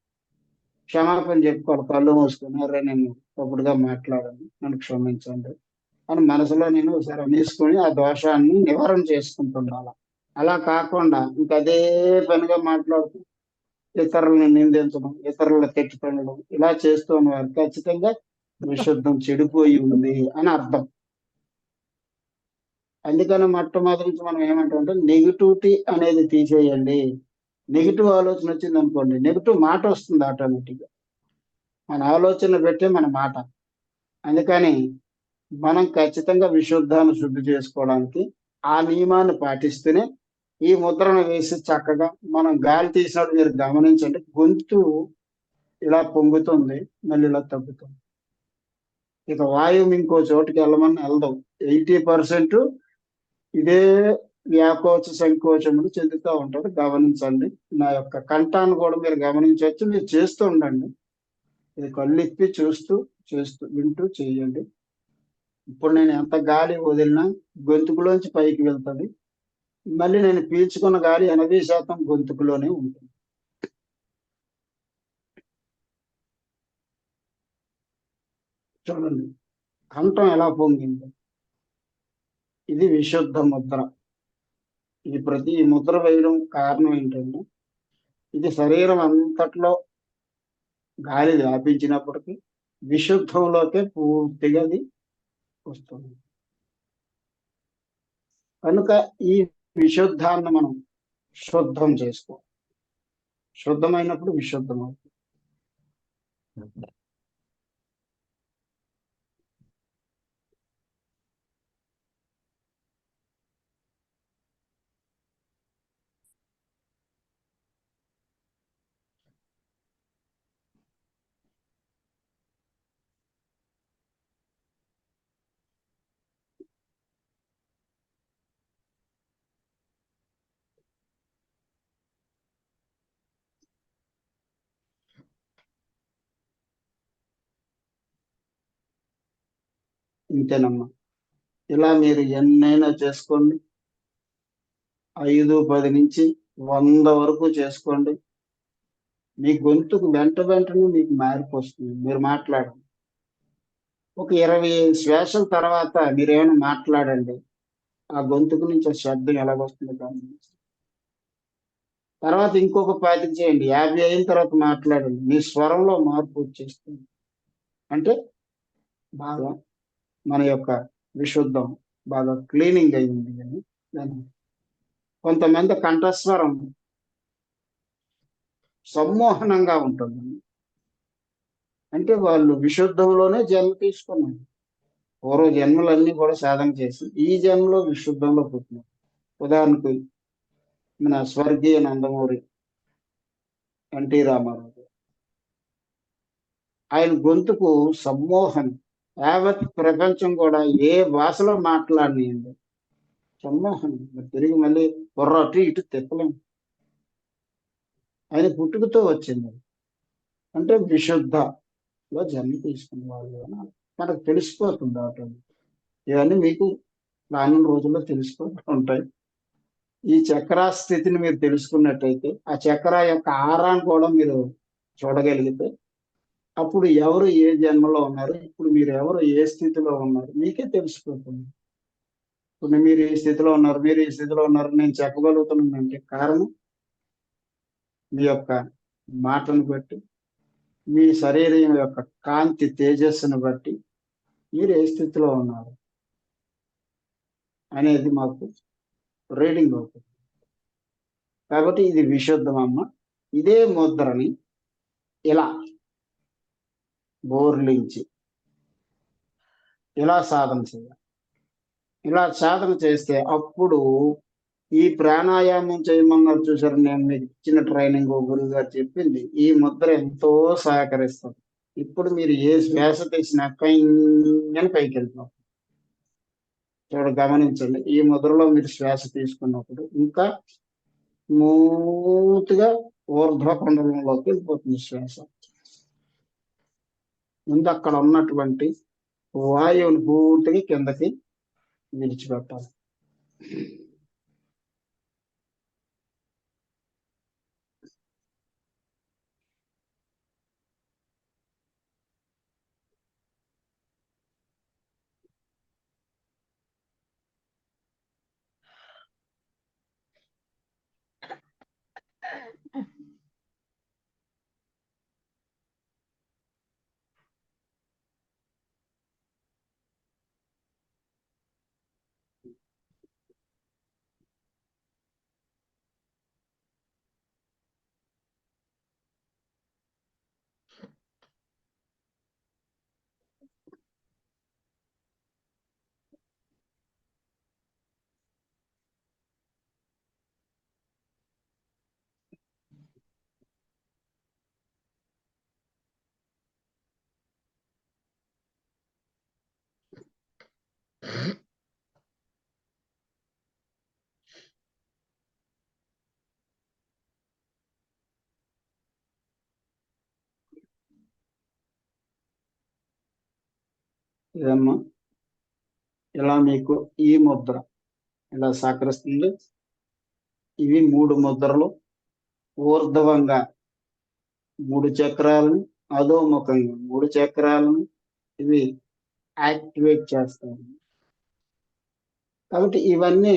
క్షమాపణ చెప్పుకోవాలి, కళ్ళు మూసుకుని అరే నేను తప్పుడుగా మాట్లాడాను, నన్ను క్షమించండి అని మనసులో నేను ఒకసారి అనేసుకొని ఆ దోషాన్ని నివారణ చేసుకుంటుండాలి. అలా కాకుండా ఇంక అదే పనిగా మాట్లాడుతూ ఇతరులను నిందించడం, ఇతరులను తిట్టుతుండడం, ఇలా చేస్తూ ఉన్నవారు ఖచ్చితంగా విశుద్ధం చెడిపోయి ఉంది అని అర్థం. అందుకని మొట్టమొదటి నుంచి మనం ఏమంటామంటే నెగిటివిటీ అనేది తీసేయండి. నెగిటివ్ ఆలోచన వచ్చింది అనుకోండి, నెగిటివ్ మాట వస్తుంది ఆటోమేటిక్గా. మన ఆలోచన పెట్టే మన మాట. అందుకని మనం ఖచ్చితంగా విశుద్ధాన్ని శుద్ధి చేసుకోవడానికి ఆ నియమాన్ని పాటిస్తూనే ఈ ముద్రను వేసి చక్కగా మనం గాలి తీసినప్పుడు మీరు గమనించండి, గొంతు ఇలా పొంగుతుంది, మళ్ళీ ఇలా తగ్గుతుంది. ఇక వాయువు ఇంకో చోటుకి వెళ్ళమని వెళ్దాం. 80% ఇదే వ్యాకోచ సంకోచములు చెందుతూ ఉంటారు. గమనించండి. నా యొక్క కంఠాన్ని కూడా మీరు గమనించవచ్చు. మీరు చేస్తూ ఉండండి. ఇది కళ్ళు ఇప్పి చూస్తూ వింటూ చేయండి. ఇప్పుడు నేను ఎంత గాలి వదిలినా గొంతుకులోంచి పైకి వెళ్తుంది. మళ్ళీ నేను పీల్చుకున్న గాలి 80% గొంతుకులోనే ఉంటుంది. చూడండి కంఠం ఎలా పొంగింది. ఇది విశుద్ధ ముద్ర. ఈ ముద్ర వేయడం కారణం ఏంటంటే ఇది శరీరం అంతట్లో గాలి వ్యాపించినప్పటికీ విశుద్ధంలోకే పూర్తిగా అది వస్తుంది. కనుక ఈ విశుద్ధాన్ని మనం శుద్ధం చేసుకో. శుద్ధమైనప్పుడు విశుద్ధం అవుతుంది. ఇంతేనమ్మా. ఇలా మీరు ఎన్నైనా చేసుకోండి. 5, 10 నుంచి 100 వరకు చేసుకోండి. మీ గొంతుకు వెంటనే మీకు మార్పు వస్తుంది. మీరు మాట్లాడండి. ఒక 20 శ్వాసల తర్వాత మీరేమైనా మాట్లాడండి. ఆ గొంతుకు నుంచి ఆ శబ్దం ఎలాగొస్తుందో గమనించండి. తర్వాత ఇంకొక 25 చేయండి. 50 అయిన తర్వాత మాట్లాడండి. మీ స్వరంలో మార్పు వచ్చేస్తుంది. అంటే బాగా మన యొక్క విశుద్ధం బాగా క్లీనింగ్ అయింది అని దాని. కొంతమంది కంఠస్వరం సమ్మోహనంగా ఉంటుంది. అంటే వాళ్ళు విశుద్ధంలోనే జన్మ తీసుకున్నారు. పూర్వ జన్మలన్నీ కూడా సాధన చేసి ఈ జన్మలో విశుద్ధంలో పుట్టినారు. ఉదాహరణకు మన స్వర్గీయ నందమూరి ఎన్టీ రామారావు గారు. ఆయన గొంతుకు సమ్మోహనం. యావత్ ప్రపంచం కూడా ఏ భాషలో మాట్లాడినండి సమ్మోహనం. తిరిగి మళ్ళీ బుర్ర అటు ఇటు తిప్పలేం. ఆయన పుట్టుకతో వచ్చింది. అంటే విశుద్ధలో జన్మ తీసుకున్న వాళ్ళు అని మనకు తెలిసిపోతుంది. ఆటోమేటిక్ ఇవన్నీ మీకు రానున్న రోజుల్లో తెలిసిపోతూ ఉంటాయి. ఈ చక్ర స్థితిని మీరు తెలుసుకున్నట్టయితే ఆ చక్ర యొక్క ఆరాన్ని కూడా మీరు చూడగలిగితే అప్పుడు ఎవరు ఏ జన్మలో ఉన్నారు, ఇప్పుడు మీరు ఎవరు ఏ స్థితిలో ఉన్నారు మీకే తెలిసిపోతుంది. ఇప్పుడు మీరు ఈ స్థితిలో ఉన్నారు, మీరు ఈ స్థితిలో ఉన్నారు నేను చెప్పగలుగుతున్నానంటే కారణం మీ యొక్క మాటను బట్టి, మీ శరీరం యొక్క కాంతి తేజస్సును బట్టి మీరు ఏ స్థితిలో ఉన్నారు అనేది మాకు రీడింగ్ అవుతుంది. కాబట్టి ఇది విశుద్ధం అమ్మ. ఇదే ముద్రని ఇలా బోర్లించి ఇలా సాధన చేయాలి. ఇలా సాధన చేస్తే అప్పుడు ఈ ప్రాణాయామం చేయమన్నారు చూసారు. నేను మీకు ఇచ్చిన ట్రైనింగ్ గురువు గారు చెప్పింది ఈ ముద్ర ఎంతో సహకరిస్తుంది. ఇప్పుడు మీరు ఏ శ్వాస తీసినా కైని పైకి వెళ్తాం. చూడ గమనించండి. ఈ ముద్రలో మీరు శ్వాస తీసుకున్నప్పుడు ఇంకా స్మూత్గా ఊర్ధ్వకుండలంలోకి వెళ్ళిపోతుంది శ్వాస. ముందు అక్కడ ఉన్నటువంటి వాయువుని పూర్తిగా కిందకి విడిచిపెట్టాలి. ఇదమ్మా ఇలా మీకు ఈ ముద్ర ఇలా సహకరిస్తుంది. ఇవి 3 ముద్రలు ఊర్ధ్వంగా 3 చక్రాలను, అధోముఖంగా 3 చక్రాలను ఇవి యాక్టివేట్ చేస్తాయి. కాబట్టి ఇవన్నీ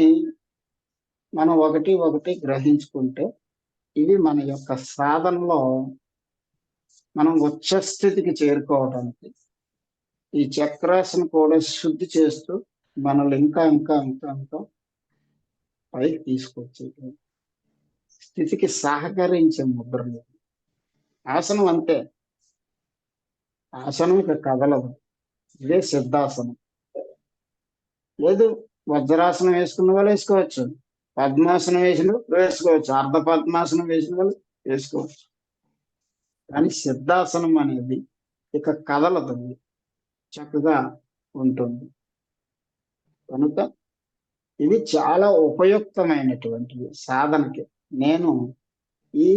మనం ఒకటి గ్రహించుకుంటే ఇవి మన యొక్క సాధనలో మనం ఉచ్చ స్థితికి చేరుకోవడానికి ఈ చక్రాసను కూడా శుద్ధి చేస్తూ మనల్ని ఇంకా ఇంకా ఇంకా ఇంకా పైకి తీసుకొచ్చే స్థితికి సహకరించే ముద్రలు. ఆసనం అంతే, ఆసనం ఇక కదలదు. ఇదే సిద్ధాసనం. లేదు వజ్రాసనం వేసుకున్న వాళ్ళు వేసుకోవచ్చు, పద్మాసనం వేసిన వేసుకోవచ్చు, అర్ధ పద్మాసనం వేసిన వాళ్ళు వేసుకోవచ్చు. కానీ సిద్ధాసనం అనేది ఇక కదలదు, చక్కగా ఉంటుంది. కనుక ఇది చాలా ఉపయుక్తమైనటువంటివి సాధనకి. నేను ఈ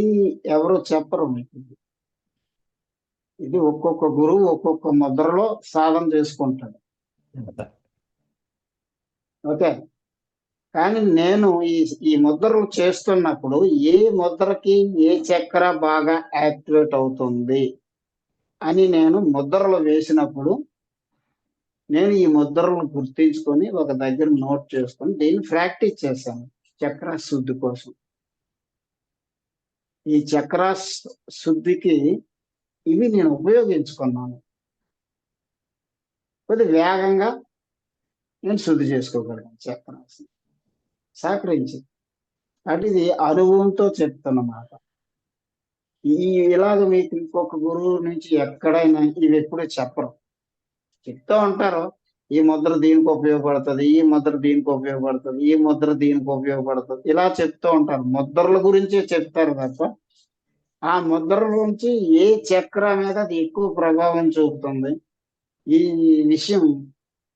ఎవరు చెప్పరు మీకు, ఇది ఒక్కొక్క గురువు ఒక్కొక్క ముద్రలో సాధన చేసుకుంటాడు. ఓకే, కానీ నేను ఈ ముద్రలు చేస్తున్నప్పుడు ఏ ముద్రకి ఏ చక్ర బాగా యాక్టివేట్ అవుతుంది అని నేను ముద్రలు వేసినప్పుడు నేను ఈ ముద్రలను గుర్తించుకొని ఒక దగ్గర నోట్ చేసుకొని దీన్ని ప్రాక్టీస్ చేశాను చక్ర శుద్ధి కోసం. ఈ చక్ర శుద్ధికి ఇవి నేను ఉపయోగించుకున్నాను. కొద్ది వేగంగా నేను శుద్ధి చేసుకోగలిగాను చక్రాసనం, సహకరించింది. అంటే ఇది అనుభవంతో చెప్తున్నమాట. ఇలాగ మీకు ఇంకొక గురువు నుంచి ఎక్కడైనా ఇవి ఎప్పుడూ చెప్పరు, చెప్తూ ఉంటారు. ఈ ముద్ర దీనికి ఉపయోగపడుతుంది, ఈ ముద్ర దీనికి ఉపయోగపడుతుంది, ఈ ముద్ర దీనికి ఉపయోగపడుతుంది, ఇలా చెప్తూ ఉంటారు. ముద్రల గురించే చెప్తారు తప్ప ఆ ముద్రల నుంచి ఏ చక్ర మీద అది ఎక్కువ ప్రభావం చూపుతుంది ఈ విషయం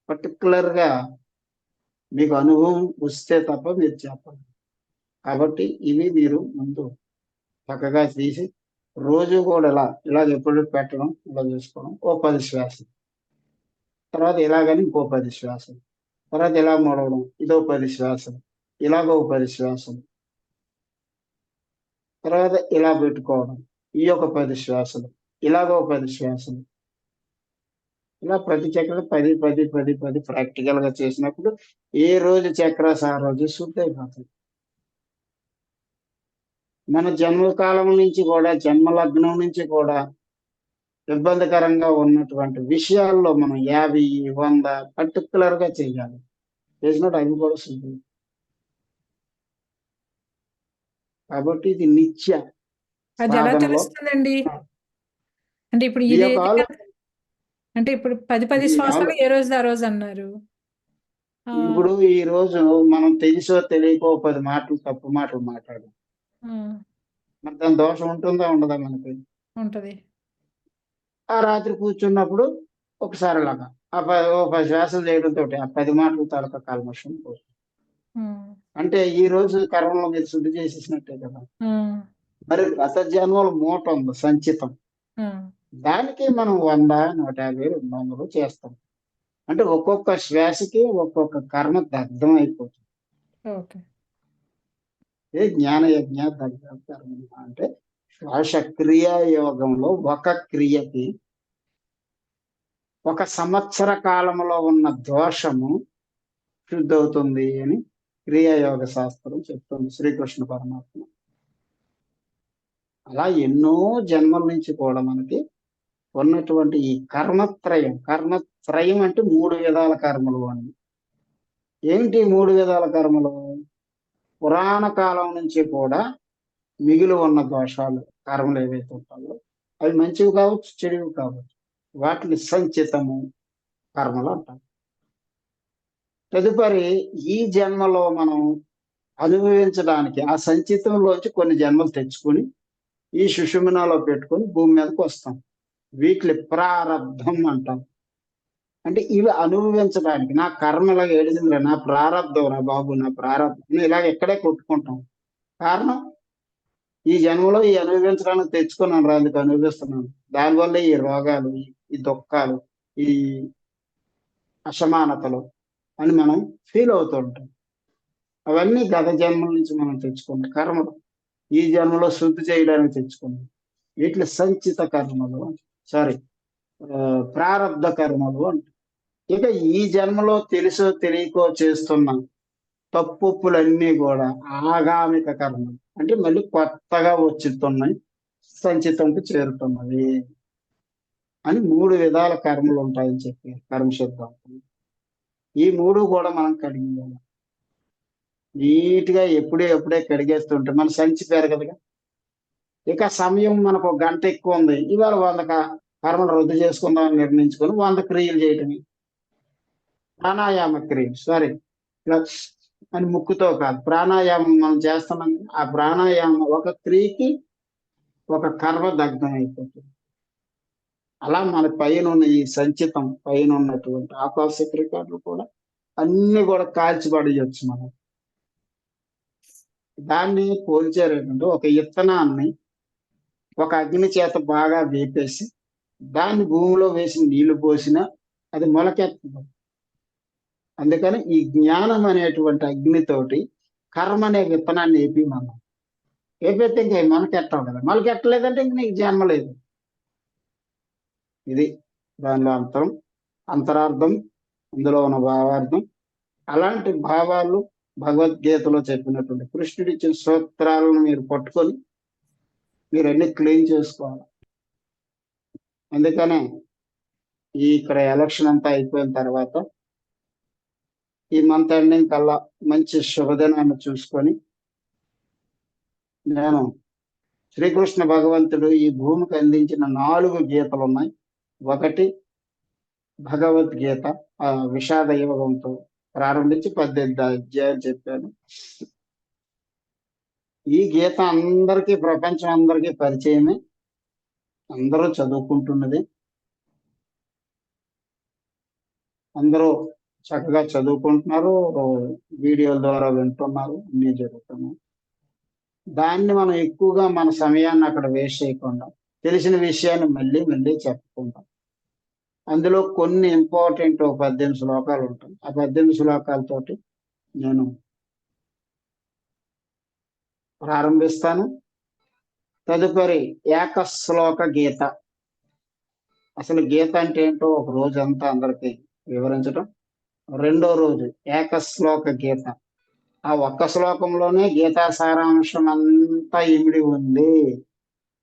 పర్టికులర్ గా మీకు అనుభవం వస్తే తప్ప మీరు చెప్పరు. కాబట్టి ఇవి మీరు ముందు చక్కగా తీసి రోజు కూడా ఇలా ఎప్పుడు పెట్టడం, ఇలా చేసుకోవడం. ఓ 10 శ్వాసలు, తర్వాత ఇలాగని ఇంకో 10 శ్వాసలు, తర్వాత ఇలా మొడవడం, ఇదో 10 శ్వాసలు, ఇలాగో 10 శ్వాసలు, తర్వాత ఇలా పెట్టుకోవడం, ఈ యొక్క 10 శ్వాసలు, ఇలాగో 10 శ్వాసలు. ఇలా ప్రతి చక్ర 10 10 10 10 ప్రాక్టికల్ గా చేసినప్పుడు ఏ రోజు చక్రాస్ ఆ రోజు శుద్ధి అయిపోతుంది. మన జన్మకాలం నుంచి కూడా, జన్మ లగ్నం నుంచి కూడా ఇబ్బందికరంగా ఉన్నటువంటి విషయాల్లో మనం 50 100 పర్టికులర్ గా చేయాలి. చేసినట్టు అవి కూడా శుద్ధి. కాబట్టి ఇది నిత్య అది ఎలా సాధనలో తెలుస్తుందండి? అంటే ఇప్పుడు ఈ ఇది యొక్క అంటే ఇప్పుడు 10 శ్వాసలు ఏ రోజు ఆ రోజు అన్నారు. ఇప్పుడు ఈ రోజు మనం తెలుసో తెలియకో 10 మాటలు తప్పు మాటలు మాట్లాడు, మరి దాని దోషం ఉంటుందా ఉండదా? మనకి ఉంటది. ఆ రాత్రి కూర్చున్నప్పుడు ఒకసారి లాగా ఆ 10 శ్వాసలు చేయడంతో ఆ 10 మాటలు తాలూకా కాల్మషం పోతుంది. అంటే ఈ రోజు కర్మలో మీరు శుద్ధి చేసేసినట్టే కదా. మరి గత జన్మల మూట ఉంది, సంచితం. దానికి మనం 100 150 200 చేస్తాం. అంటే ఒక్కొక్క శ్వాసకి ఒక్కొక్క కర్మ దగ్ధం అయిపోతుంది. జ్ఞాన యజ్ఞ దగ్ధ కర్మ అంటే శ్వాస క్రియా యోగంలో ఒక క్రియకి 1 సంవత్సర కాలంలో ఉన్న దోషము శుద్ధవుతుంది అని క్రియాయోగ శాస్త్రం చెప్తుంది, శ్రీకృష్ణ పరమాత్మ. అలా ఎన్నో జన్మల నుంచి కూడా మనకి ఉన్నటువంటి ఈ కర్మత్రయం అంటే 3 విధాల కర్మలు అని. ఏంటి 3 విధాల కర్మలు? పురాణ కాలం నుంచి కూడా మిగిలి ఉన్న దోషాలు, కర్మలు ఏవైతే ఉంటాయో అవి మంచివి కావచ్చు, చెడువి కావచ్చు, వాటిని సంచితము కర్మలు అంటారు. తదుపరి ఈ జన్మలో మనం అనుభవించడానికి ఆ సంచితంలోంచి కొన్ని జన్మలు తెచ్చుకొని ఈ సుషుమ్నాలో పెట్టుకొని భూమి మీదకి వస్తాం. వీటిని ప్రారబ్ధం అంటాం. అంటే ఇవి అనుభవించడానికి, నా కర్మ ఇలాగ ఏడిసిందిరా, నా ప్రారబ్ధం రా బాబు, నా ప్రారబ్ధం, ఇలాగ ఎక్కడే కొట్టుకుంటాం. కారణం ఈ జన్మలో ఈ అనుభవించడానికి తెచ్చుకున్నాను రా, అందుకు అనుభవిస్తున్నాను. దానివల్ల ఈ రోగాలు, ఈ దుఃఖాలు, ఈ అసమానతలు అని మనం ఫీల్ అవుతూ ఉంటాం. అవన్నీ గత జన్మల నుంచి మనం తెచ్చుకున్న కర్మలు, ఈ జన్మలో శుద్ధి చేయడానికి తెచ్చుకున్నాం. వీటిని సంచిత కర్మలు, ప్రారబ్ధ కర్మలు అంట. ఇక ఈ జన్మలో తెలుసో తెలియకో చేస్తున్న తప్పులన్నీ కూడా ఆగామిక కర్మలు. అంటే మళ్ళీ కొత్తగా వచ్చుతున్నాయి, సంచితంకు చేరుతున్నవి అని 3 విధాల కర్మలు ఉంటాయని చెప్పి కర్మ సిద్ధాంతం. ఈ 3 కూడా మనం కడిగేయాలి. నీట్గా ఎప్పుడే కడిగేస్తుంటే మన సంచి పెరగదుగా. ఇక సమయం మనకు 1 గంట ఎక్కువ ఉంది, ఇవాళ 100 కర్మలు రద్దు చేసుకుందామని నిర్ణయించుకొని 100 క్రియలు చేయటమే. ప్రాణాయామ క్రియలు, సారీ అని ముక్కుతో కాదు, ప్రాణాయామం మనం చేస్తున్నాం. ఆ ప్రాణాయామం ఒక క్రియకి ఒక కర్మ దగ్ధం అయిపోతుంది. అలా మన పైన ఉన్న ఈ సంచితం పైన ఉన్నటువంటి ఆకాశిక రికార్డులు కూడా అన్ని కూడా కాల్చిపడేయచ్చు మనం. దాన్ని పోల్చారు ఏంటంటే, ఒక ఇత్తనాన్ని ఒక అగ్ని చేత బాగా వేపేసి దాన్ని భూమిలో వేసి నీళ్లు పోసినా అది మొలకెత్తదు. అందుకని ఈ జ్ఞానం అనేటువంటి అగ్నితోటి కర్మ అనే విత్తనాన్ని వేపి మనం వేపేస్తే ఇంకా మొలకెట్టవు కదా. మొలకెట్టలేదంటే ఇంక నీకు జన్మ లేదు. ఇది దానిలో అంతరార్థం, అందులో ఉన్న భావార్థం. అలాంటి భావాలు భగవద్గీతలో చెప్పినటువంటి కృష్ణుడు ఇచ్చిన సూత్రాలను మీరు పట్టుకొని మీరు అన్ని క్లీన్ చేసుకోవాలి. అందుకనే ఇక్కడ ఎలక్షన్ అంతా అయిపోయిన తర్వాత ఈ మంత్ ఎండింగ్ కల్లా మంచి శుభదినాన్ని చూసుకొని నేను శ్రీకృష్ణ భగవంతుడు ఈ భూమికి అందించిన 4 గీతలు ఉన్నాయి. ఒకటి భగవద్గీత, విషాద యోగంతో ప్రారంభించి 18 అధ్యాయాలు చెప్పాను. ఈ గీత అందరికీ, ప్రపంచం అందరికీ పరిచయమే, అందరూ చదువుకుంటున్నది. అందరూ చక్కగా చదువుకుంటున్నారు, వీడియోల ద్వారా వింటున్నారు, అన్నీ జరుగుతున్నాయి. దాన్ని మనం ఎక్కువగా మన సమయాన్ని అక్కడ వేస్ట్ చేయకుండా తెలిసిన విషయాన్ని మళ్ళీ చెప్పుకుంటాం. అందులో కొన్ని ఇంపార్టెంట్ 18 శ్లోకాలు ఉంటాయి. ఆ 18 శ్లోకాలతోటి నేను ప్రారంభిస్తాను. తదుపరి ఏకశ్లోక గీత, అసలు గీత అంటే ఏంటో ఒక రోజంతా అందరికీ వివరించడం. 2వ రోజు ఏకశ్లోక గీత, ఆ ఒక్క శ్లోకంలోనే గీతా సారాంశం అంతా ఇమిడి ఉంది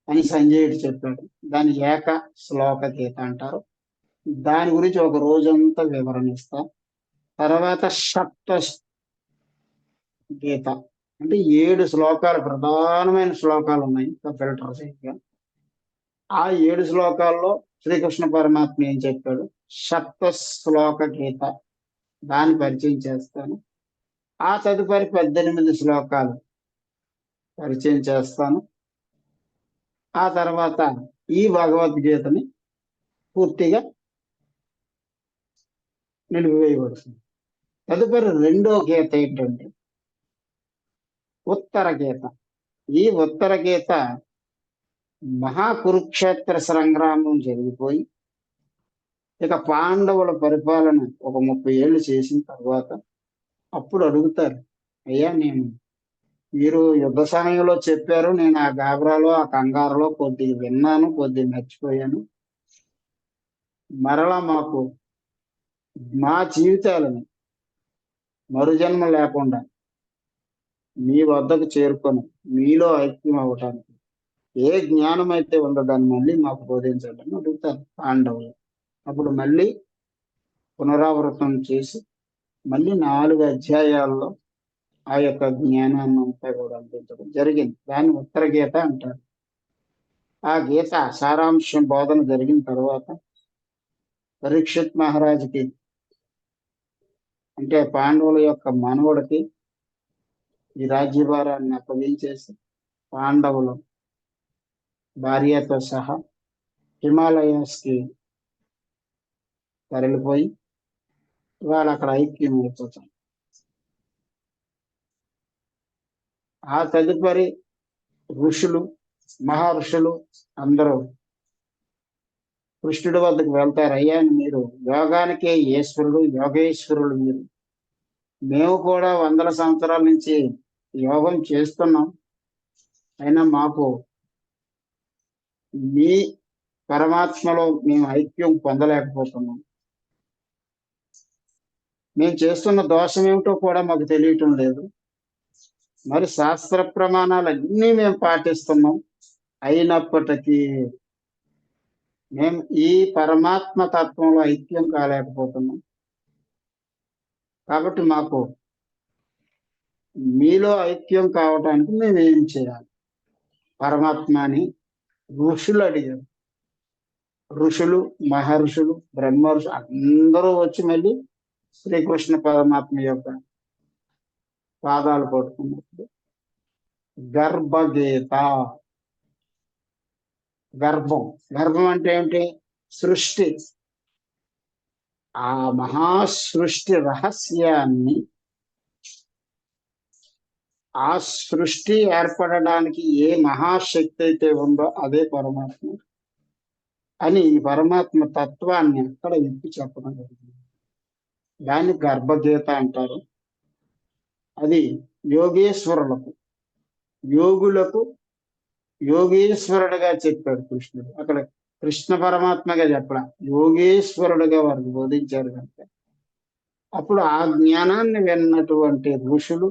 అని సంజయుడు చెప్పాడు. దాన్ని ఏక శ్లోక గీత అంటారు. దాని గురించి ఒక రోజంతా వివరణిస్తా. తర్వాత సప్త గీత అంటే 7 శ్లోకాలు, ప్రధానమైన శ్లోకాలు ఉన్నాయి ఫిల్టర్ చేయగా. ఆ 7 శ్లోకాల్లో శ్రీకృష్ణ పరమాత్మ ఏం చెప్పాడు, సప్త శ్లోక గీత, దాన్ని పరిచయం చేస్తాను. ఆ తదుపరి 18 శ్లోకాలు పరిచయం చేస్తాను. ఆ తర్వాత ఈ భగవద్గీతని పూర్తిగా నిలిపివేయబడుతుంది. తదుపరి 2వ గీత ఏంటంటే ఉత్తర గీత. ఈ ఉత్తర గీత మహాకురుక్షేత్ర సంగ్రామం జరిగిపోయి ఇక పాండవుల పరిపాలన ఒక 30 ఏళ్ళు చేసిన తర్వాత అప్పుడు అడుగుతారు, అయ్యా మీరు యుద్ధ సమయంలో చెప్పారు, నేను ఆ గాబరాలో ఆ కంగారులో కొద్దిగా విన్నాను, కొద్దిగా మర్చిపోయాను. మరలా మా జీవితాలను మరుజన్మ లేకుండా మీ వద్దకు చేరుకొని మీలో ఐక్యం అవటానికి ఏ జ్ఞానం అయితే ఉందో దాన్ని మళ్ళీ మాకు బోధించండి అని అడుగుతారు పాండవులు. అప్పుడు మళ్ళీ పునరావృతం చేసి మళ్ళీ 4 అధ్యాయాల్లో ఆ యొక్క జ్ఞానాన్ని అంతా కూడా అందించడం జరిగింది. దాన్ని ఉత్తర గీత అంటారు. ఆ గీత సారాంశం బోధన జరిగిన తర్వాత పరీక్షిత్ మహారాజుకి, అంటే పాండవుల యొక్క మనవడికి, ఈ రాజ్యభారాన్ని అప్పగించేసి పాండవులు భార్యతో సహా హిమాలయాస్కి తరలిపోయి వాళ్ళు అక్కడ ఐక్యం అయిపోతారు. ఆ తదుపరి ఋషులు, మహర్షులు అందరూ కృష్ణుడి వద్దకు వెళ్తారు. అయ్యా మీరు యోగానికే ఈశ్వరుడు, యోగేశ్వరుడు మీరు. మేము కూడా 100 సంవత్సరాల నుంచి యోగం చేస్తున్నాం, అయినా మాకు మీ పరమాత్మలో మేము ఐక్యం పొందలేకపోతున్నాం. మేము చేస్తున్న దోషం ఏమిటో కూడా మాకు తెలియటం లేదు. మరి శాస్త్ర ప్రమాణాలన్నీ మేము పాటిస్తున్నాం. అయినప్పటికీ మేము ఈ పరమాత్మ తత్వంలో ఐక్యం కాలేకపోతున్నాం. కాబట్టి మాకు మీలో ఐక్యం కావడానికి మేము ఏం చేయాలి? పరమాత్మ అని ఋషులు అడిగారు. ఋషులు, మహర్షులు, బ్రహ్మర్షులు అందరూ వచ్చి మళ్ళీ శ్రీకృష్ణ పరమాత్మ యొక్క పాదాలు పట్టుకున్నప్పుడు గర్భగీత, గర్భం అంటే ఏంటి? సృష్టి. ఆ మహాసృష్టి రహస్యాన్ని, ఆ సృష్టి ఏర్పడడానికి ఏ మహాశక్తి అయితే ఉందో అదే పరమాత్మ అని ఈ పరమాత్మ తత్వాన్ని అక్కడ ఇప్పి చెప్పడం జరిగింది. దాన్ని గర్భగీత అంటారు. అది యోగేశ్వరులకు, యోగులకు యోగేశ్వరుడుగా చెప్పాడు కృష్ణుడు. అక్కడ కృష్ణ పరమాత్మగా చెప్పడం, యోగేశ్వరుడుగా వారికి బోధించారు కనుక అప్పుడు ఆ జ్ఞానాన్ని విన్నటువంటి ఋషులు,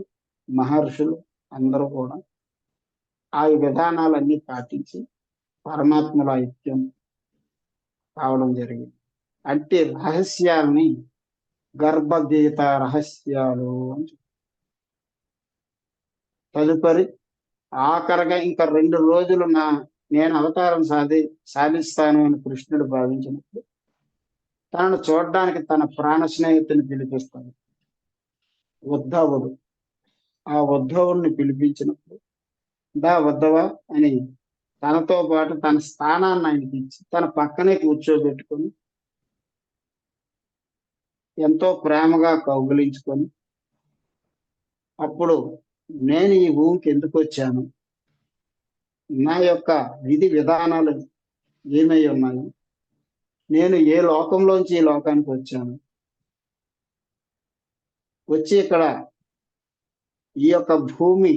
మహర్షులు అందరూ కూడా ఆ విధానాలన్నీ పాటించి పరమాత్మలో ఐక్యం కావడం జరిగింది. అంటే రహస్యాల్ని గర్భగీత రహస్యాలు అని చెప్తారు. తదుపరి ఆఖరిగా ఇంకా 2 రోజులు నేను అవతారం సాధిస్తాను అని కృష్ణుడు భావించినప్పుడు తనను చూడడానికి తన ప్రాణ స్నేహితుని పిలిపిస్తాడు, ఉద్ధవుడు. ఆ ఉద్ధవుడిని పిలిపించినప్పుడు ఉద్ధవ అని తనతో పాటు తన స్థానాన్ని ఆయనకి ఇచ్చి తన పక్కనే కూర్చోబెట్టుకొని ఎంతో ప్రేమగా కౌగిలించుకొని, అప్పుడు నేను ఈ భూమికి ఎందుకు వచ్చాను, నా యొక్క విధి విధానాలు ఏమై ఉన్నాయి, నేను ఏ లోకంలోంచి ఈ లోకానికి వచ్చాను, వచ్చి ఇక్కడ ఈ యొక్క భూమి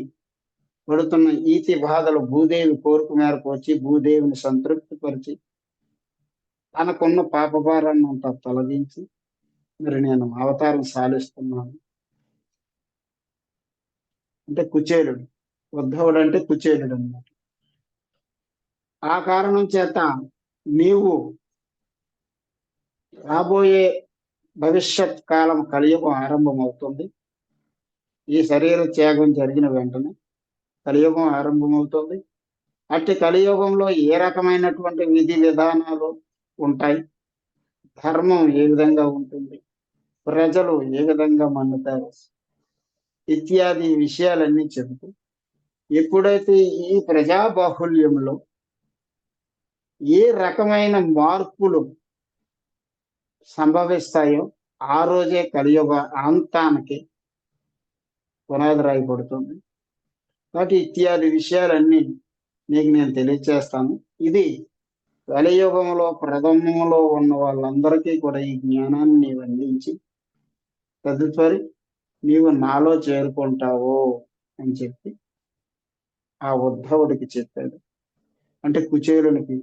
పడుతున్న ఈతి బాధలు భూదేవి కోరిక మేరకు వచ్చి భూదేవిని సంతృప్తి పరిచి తనకున్న పాపభారాన్ని అంతా తొలగించి మరి నేను అవతారం సాలిస్తున్నాను అంటే కుచేలుడు. ఉద్ధవుడు అంటే కుచేలుడు అన్నమాట. ఆ కారణం చేత నీవు రాబోయే భవిష్యత్ కాలం కలియుగం ఆరంభం అవుతుంది. ఈ శరీర త్యాగం జరిగిన వెంటనే కలియుగం ఆరంభమవుతుంది. అట్టి కలియుగంలో ఏ రకమైనటువంటి విధి విధానాలు ఉంటాయి, ధర్మం ఏ విధంగా ఉంటుంది, ప్రజలు ఏ విధంగా మన్నుతారు ఇత్యాది విషయాలన్నీ చెబుతూ ఎప్పుడైతే ఈ ప్రజాబాహుల్యంలో ఏ రకమైన మార్పులు సంభవిస్తాయో ఆ రోజే కలియుగ అంతానికి పునాది రాయబడుతుంది. కాబట్టి ఇత్యాది విషయాలన్నీ నీకు నేను తెలియచేస్తాను. ఇది కలియుగంలో ప్రథమంలో ఉన్న వాళ్ళందరికీ కూడా ఈ జ్ఞానాన్ని నీవు అందించి తదుపరి నీవు నాలో చేరుకుంటావు అని చెప్పి ఆ ఉద్ధవుడికి చెప్పాడు. అంటే కుచేలునికి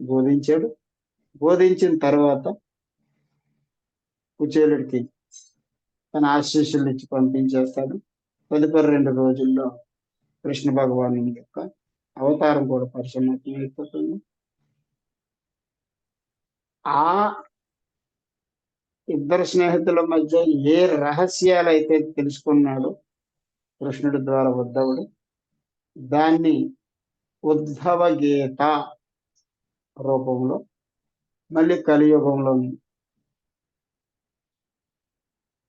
బోధించాడు. బోధించిన తర్వాత కుచేలుడికి తన ఆశీస్సులు ఇచ్చి పంపించేస్తాడు. తదుపరి 2 రోజుల్లో కృష్ణ భగవాను యొక్క అవతారం కూడా పరిసమాప్తం అయిపోతుంది. ఆ ఇద్దరు స్నేహితుల మధ్య ఏ రహస్యాలు అయితే తెలుసుకున్నాడో కృష్ణుడి ద్వారా ఉద్ధవుడు, దాన్ని ఉద్ధవ గీత రూపంలో మళ్ళీ కలియుగంలోని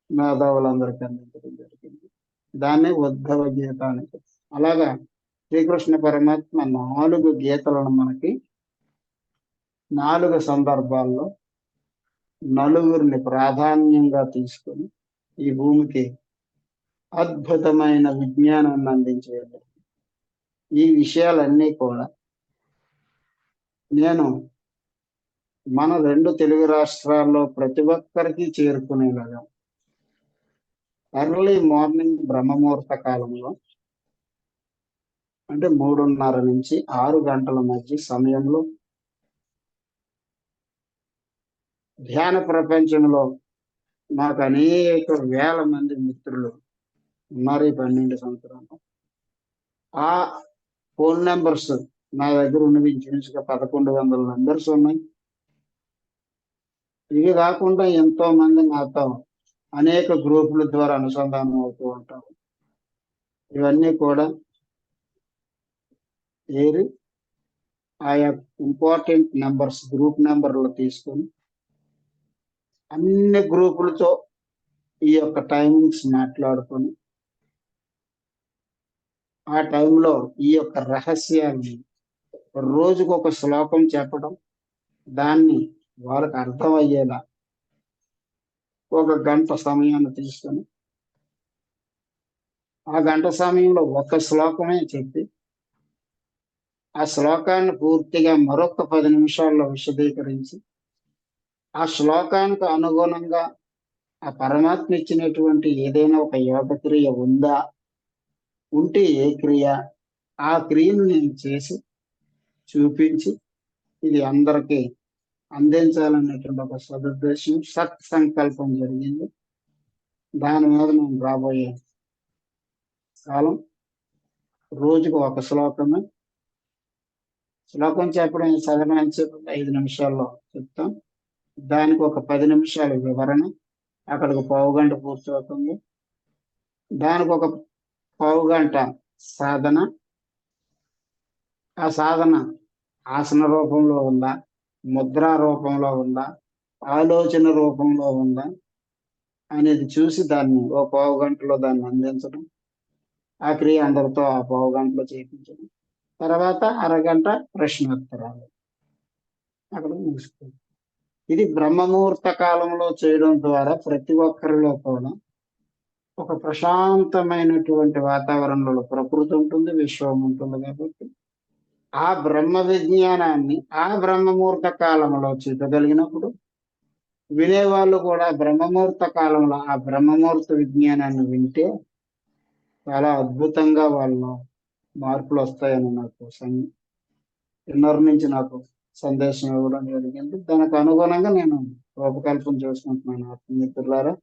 మేధావులందరికీ అందించడం జరిగింది. దాన్ని ఉద్ధవ గీత అని చెప్తారు. అలాగా శ్రీకృష్ణ పరమాత్మ 4 గీతలను మనకి 4 సందర్భాల్లో నలుగురిని ప్రాధాన్యంగా తీసుకొని ఈ భూమికి అద్భుతమైన విజ్ఞానాన్ని అందించేది. ఈ విషయాలన్నీ కూడా నేను మన 2 తెలుగు రాష్ట్రాల్లో ప్రతి ఒక్కరికి చేరుకునేలాగా ఎర్లీ మార్నింగ్ బ్రహ్మముహూర్త కాలంలో అంటే 3:30 నుంచి 6 గంటల మధ్య సమయంలో ధ్యాన ప్రపంచంలో నాకు అనేక వేల మంది మిత్రులు ఉన్నారు ఈ 12 సంవత్సరాలు. ఆ ఫోన్ నెంబర్స్ నా దగ్గర ఉన్నవి ఇంచుమించుగా 1100 నెంబర్స్ ఉన్నాయి. ఇవి కాకుండా ఎంతో మంది నాతో అనేక గ్రూపుల ద్వారా అనుసంధానం అవుతూ ఉంటారు. ఇవన్నీ కూడా ఏరి ఆయా ఇంపార్టెంట్ నెంబర్స్ గ్రూప్ నెంబర్లు తీసుకొని అన్ని గ్రూపులతో ఈ యొక్క టైమింగ్స్ మాట్లాడుకొని ఆ టైంలో ఈ యొక్క రహస్యాన్ని రోజుకు ఒక శ్లోకం చెప్పడం, దాన్ని వాళ్ళకి అర్థమయ్యేలా ఒక గంట సమయాన్ని తీసుకొని ఆ గంట సమయంలో ఒక శ్లోకమే చెప్పి ఆ శ్లోకాన్ని పూర్తిగా మరొక 10 నిమిషాల్లో విశదీకరించి ఆ శ్లోకానికి అనుగుణంగా ఆ పరమాత్మ ఇచ్చినటువంటి ఏదైనా ఒక యోగ క్రియ ఉందా, ఉంటే ఏ క్రియ, ఆ క్రియను నేను చేసి చూపించి ఇది అందరికీ అందించాలనేటువంటి ఒక సదుద్దేశం, సత్సంకల్పం జరిగింది. దాని మీద నేను రాబోయే కాలం రోజుకు ఒక శ్లోకమే. శ్లోకం చెప్పడం సాధారణ 5 నిమిషాల్లో చెప్తాం. దానికి ఒక 10 నిమిషాల వివరణ, అక్కడికి పావుగంట పూర్తవుతుంది. దానికి ఒక పావుగంట సాధన. ఆ సాధన ఆసన రూపంలో ఉందా, ముద్రా రూపంలో ఉందా, ఆలోచన రూపంలో ఉందా అనేది చూసి దాన్ని ఓ పావుగంటలో దాన్ని అందించడం, ఆ క్రియ అందరితో ఆ పావుగంటలో చేయించడం, తర్వాత అరగంట ప్రశ్నోత్తరాలు, అక్కడ ముగిస్తుంది. ఇది బ్రహ్మముహూర్త కాలంలో చేయడం ద్వారా ప్రతి ఒక్కరిలో కూడా ఒక ప్రశాంతమైనటువంటి వాతావరణంలో ప్రకృతి ఉంటుంది, విశ్వం ఉంటుంది. కాబట్టి ఆ బ్రహ్మ విజ్ఞానాన్ని ఆ బ్రహ్మముహూర్త కాలంలో చూపగలిగినప్పుడు వినేవాళ్ళు కూడా బ్రహ్మముహూర్త కాలంలో ఆ బ్రహ్మముహూర్త విజ్ఞానాన్ని వింటే చాలా అద్భుతంగా వాళ్ళు మార్పులు వస్తాయని నాకు ఇన్నర్ నుంచి నాకు సందేశం ఇవ్వడం జరిగింది. దానికి అనుగుణంగా నేను రూపకల్పన చేసుకుంటున్నాను ఆత్మీయులారా.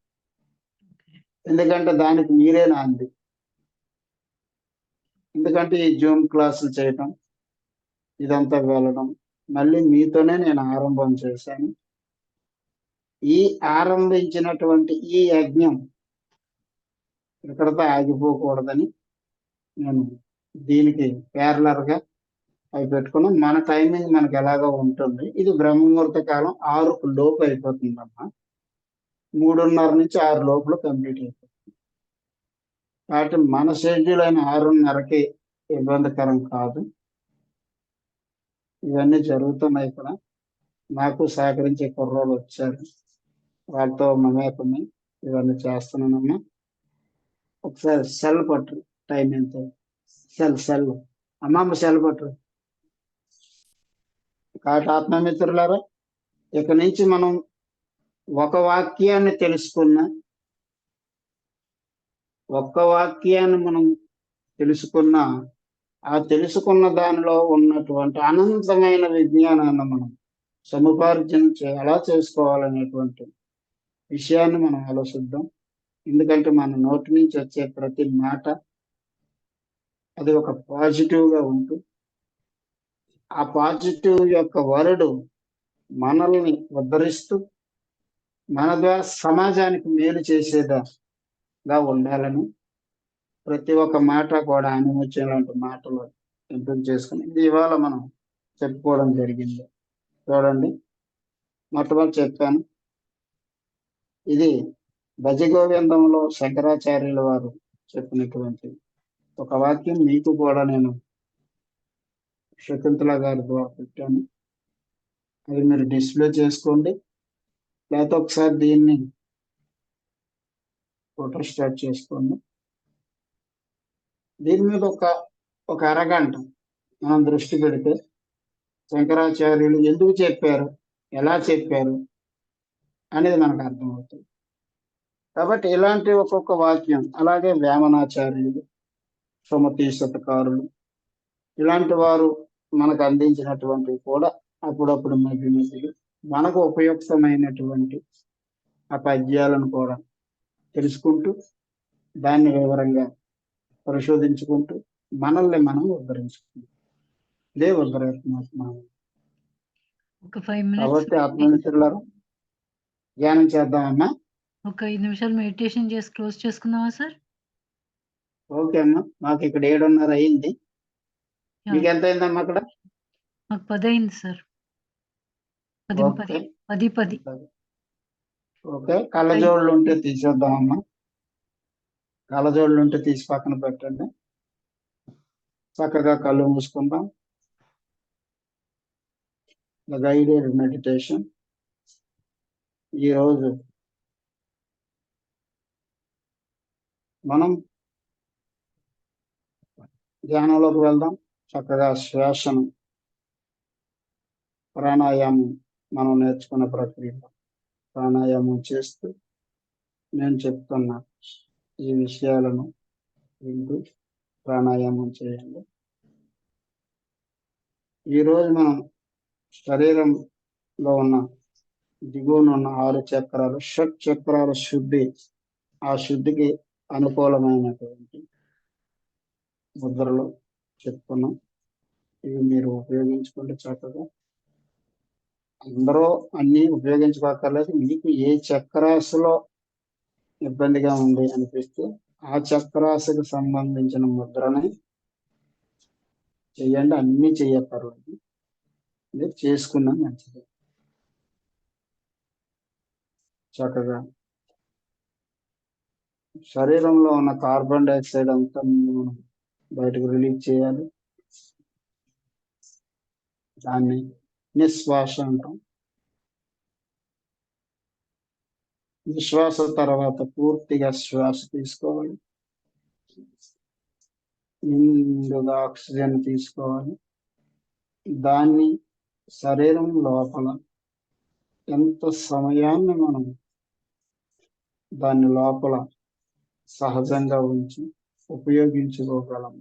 ఎందుకంటే దానికి మీరే నాంది. ఎందుకంటే ఈ జూమ్ క్లాసులు చేయటం, ఇదంతా వెళ్ళడం మళ్ళీ మీతోనే నేను ఆరంభం చేశాను. ఈ ఆరంభించినటువంటి ఈ యజ్ఞం ఇక్కడతో ఆగిపోకూడదని నేను దీనికి ప్యారలర్ గా అవి పెట్టుకున్నాం. మన టైమింగ్ మనకి ఎలాగో ఉంటుంది. ఇది బ్రహ్మముహూర్త కాలం 6కు లోపు అయిపోతుందమ్మా. 3:30 నుంచి 6 లోపల కంప్లీట్ అయిపోతుంది. కాబట్టి మన షెడ్యూల్ అయిన 6:30కి ఇబ్బందికరం కాదు. ఇవన్నీ జరుగుతున్నాయి. ఇక్కడ నాకు సహకరించే కుర్రోళ్ళు వచ్చారు, వాళ్ళతో మమేకమై ఇవన్నీ చేస్తున్నానమ్మా. ఒకసారి సెల్ పట్టు, టైం ఎంత, సెల్ అమ్మమ్మ సెల్ పట్టు. కాబట్టి ఆత్మమిత్రులారా, ఇక నుంచి మనం ఒక వాక్యాన్ని తెలుసుకున్న, మనం తెలుసుకున్న ఆ తెలుసుకున్న దానిలో ఉన్నటువంటి అనంతమైన విజ్ఞానాన్ని మనం సముపార్జన ఎలా చేసుకోవాలనేటువంటి విషయాన్ని మనం ఆలోచిద్దాం. ఎందుకంటే మన నోటి నుంచి వచ్చే ప్రతి మాట అది ఒక పాజిటివ్ గా ఉంటూ ఆ పాజిటివ్ యొక్క వరుడు మనల్ని ఉద్ధరిస్తూ మన ద్వారా సమాజానికి మేలు చేసేదిగా ఉండాలని ప్రతి ఒక్క మాట కూడా ఆనిముత్యం లాంటి మాటలు ఎంపిక చేసుకుని ఇది ఇవాళ మనం చెప్పుకోవడం జరిగింది. చూడండి, మొట్టమొదటి చెప్పాను, ఇది భజగోవిందంలో శంకరాచార్యుల వారు చెప్పినటువంటి ఒక వాక్యం. మీకు కూడా నేను శకుంతల గారి ద్వారా పెట్టాను. అది మీరు డిస్ప్లే చేసుకోండి, లేకపోతే ఒకసారి దీన్ని ఫోటో స్టార్ట్ చేసుకోండి. దీని మీద ఒక అరగంట మనం దృష్టి పెడితే శంకరాచార్యులు ఎందుకు చెప్పారు, ఎలా చెప్పారు అనేది మనకు అర్థమవుతుంది. కాబట్టి ఇలాంటి ఒక్కొక్క వాక్యం, అలాగే వేమనాచార్యులు, సుమతి శతకారులు ఇలాంటి వారు మనకు అందించినటువంటివి కూడా అప్పుడప్పుడు మధ్య మనకు ఉపయుక్తమైనటువంటి ఆ పద్యాలను కూడా తెలుసుకుంటూ దాన్ని వివరంగా పరిశోధించుకుంటూ మనల్ని మనం ఉద్ధరించుకుంటాం. ఇదే ఉద్ధరించుకుంటున్నాం. ఒక 5 మినిట్స్ కాబట్టి ఆత్మమిత్రులారా ధ్యానం చేద్దామమ్మా. ఒక 5 నిమిషాలు మెడిటేషన్ చేసి క్లోజ్ చేసుకుందామా సార్? ఓకే అమ్మా, మాకు ఇక్కడ 7:30 అయింది. యా. మీకు ఎంత అయిందమ్మా అక్కడ? మాకు 10 అయింది సార్. 10 ఓకే 10. ఓకే, కళ్ళజోళ్ళు ఉంటే తీసేద్దామమ్మా. కళ్ళజోళ్ళు ఉంటే తీసి పక్కన పెట్టండి. చక్కగా కళ్ళు మూసుకుందాం. Guided meditation. ఈరోజు మనం ధ్యానంలోకి వెళ్దాం. చక్కగా శ్వాసను, ప్రాణాయామం మనం నేర్చుకున్న ప్రక్రియలో ప్రాణాయామం చేస్తూ నేను చెప్తున్న ఈ విషయాలను వింటూ ప్రాణాయామం చేయండి. ఈరోజు మనం శరీరంలో ఉన్న దిగువన ఉన్న 6 చక్రాలు, షట్ చక్రాల శుద్ధి, ఆ శుద్ధికి అనుకూలమైనటువంటి ముద్రలు చెప్పుకున్నాం. ఇవి మీరు ఉపయోగించుకుంటే చక్కగా. అందరూ అన్ని ఉపయోగించుకోక్కర్లేదు. మీకు ఏ చక్రాసులో ఇబ్బందిగా ఉంది అనిపిస్తే ఆ చక్రాసుకు సంబంధించిన ముద్రని చెయ్యండి. అన్ని చెయ్యక్కర్లేదు, మీరు చేసుకున్నా మంచిది. చక్కగా శరీరంలో ఉన్న కార్బన్ డైఆక్సైడ్ అంతా మనం బయటకు రిలీజ్ చేయాలి. దాన్ని నిశ్వాస అంటాం. నిశ్వాస తర్వాత పూర్తిగా శ్వాస తీసుకోవాలి. నిండుగా ఆక్సిజన్ తీసుకోవాలి. దాన్ని శరీరం లోపల ఎంత సమయాన్ని మనం దాని లోపల సహజంగా ఉంచి ఉపయోగించుకోవాలి.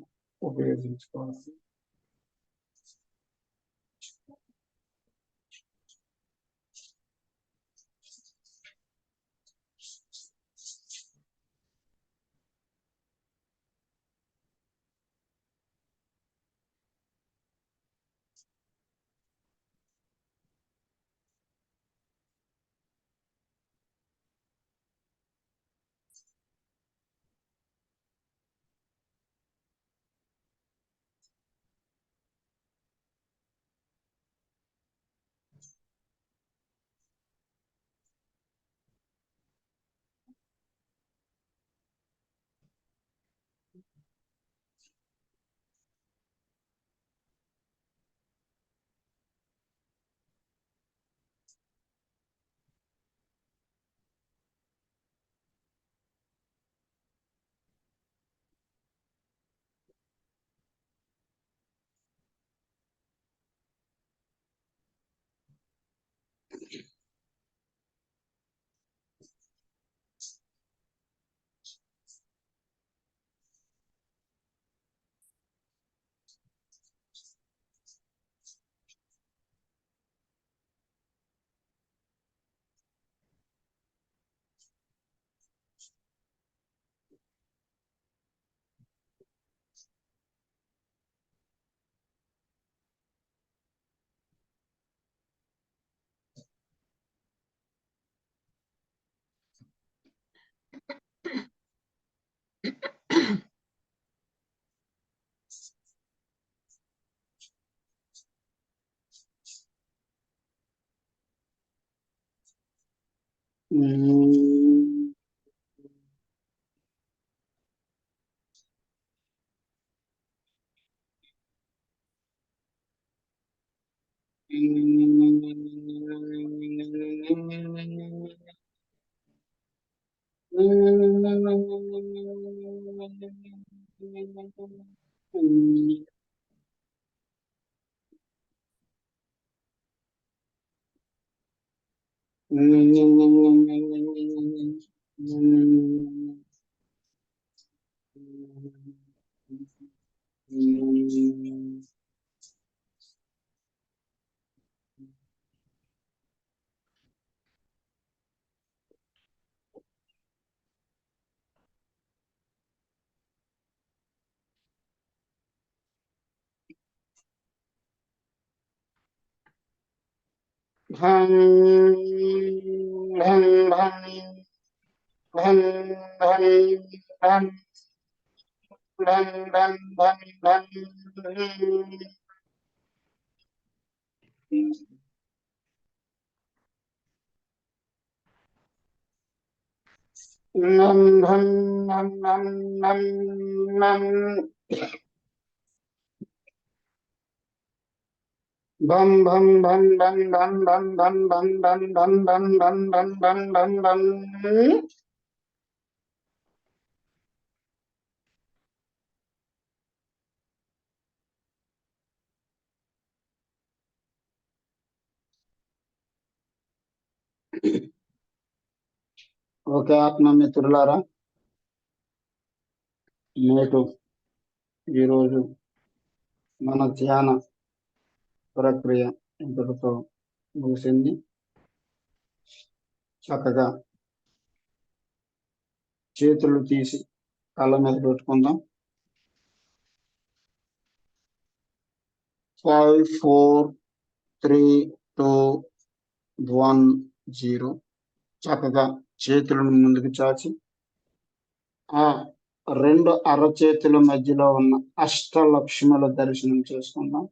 భం భం భం భం భం భం భం భం భం భం నం భం నం నం నం నం బం బం బం బం బం బం బం బం బం బం బం బం బం బం బం బం ఓకే ఆత్మమిత్రులారా, నేటి ఈరోజు మన ధ్యాన ప్రక్రియ ఇంతటితో ముగిసింది. చక్కగా చేతులు తీసి కళ్ళ మీద పెట్టుకుందాం. 5 4 3 2 1 0. చక్కగా చేతులను ముందుకు చాచి ఆ రెండు అరచేతుల మధ్యలో ఉన్న అష్టలక్ష్ముల దర్శనం చేసుకుందాం.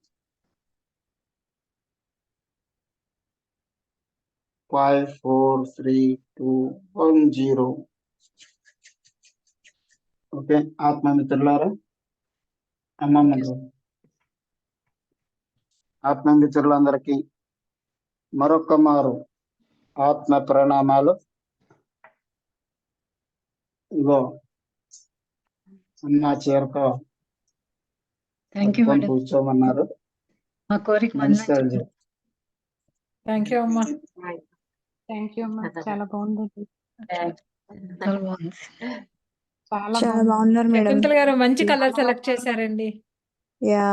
5 4 3 2 1 0. ఓకే ఆత్మమిత్రులారా, ఆత్మమిత్రులందరికీ మరొక్క మారు ఆత్మ ప్రణామాలు. ఇగో అన్న చేరుకో థ్యాంక్ యూ మేడం. కూర్చోమన్నారు. మా కోరిక నమస్కారం. థ్యాంక్ యూ అమ్మా. థ్యాంక్ యూ అమ్మా, చాలా బాగుంది. చాలా బాగుంది. చాలా చాలా బాగుంది. బాగున్నారు మేడం. శకుంతల గారు మంచి కలర్ సెలెక్ట్ చేశారండి. యా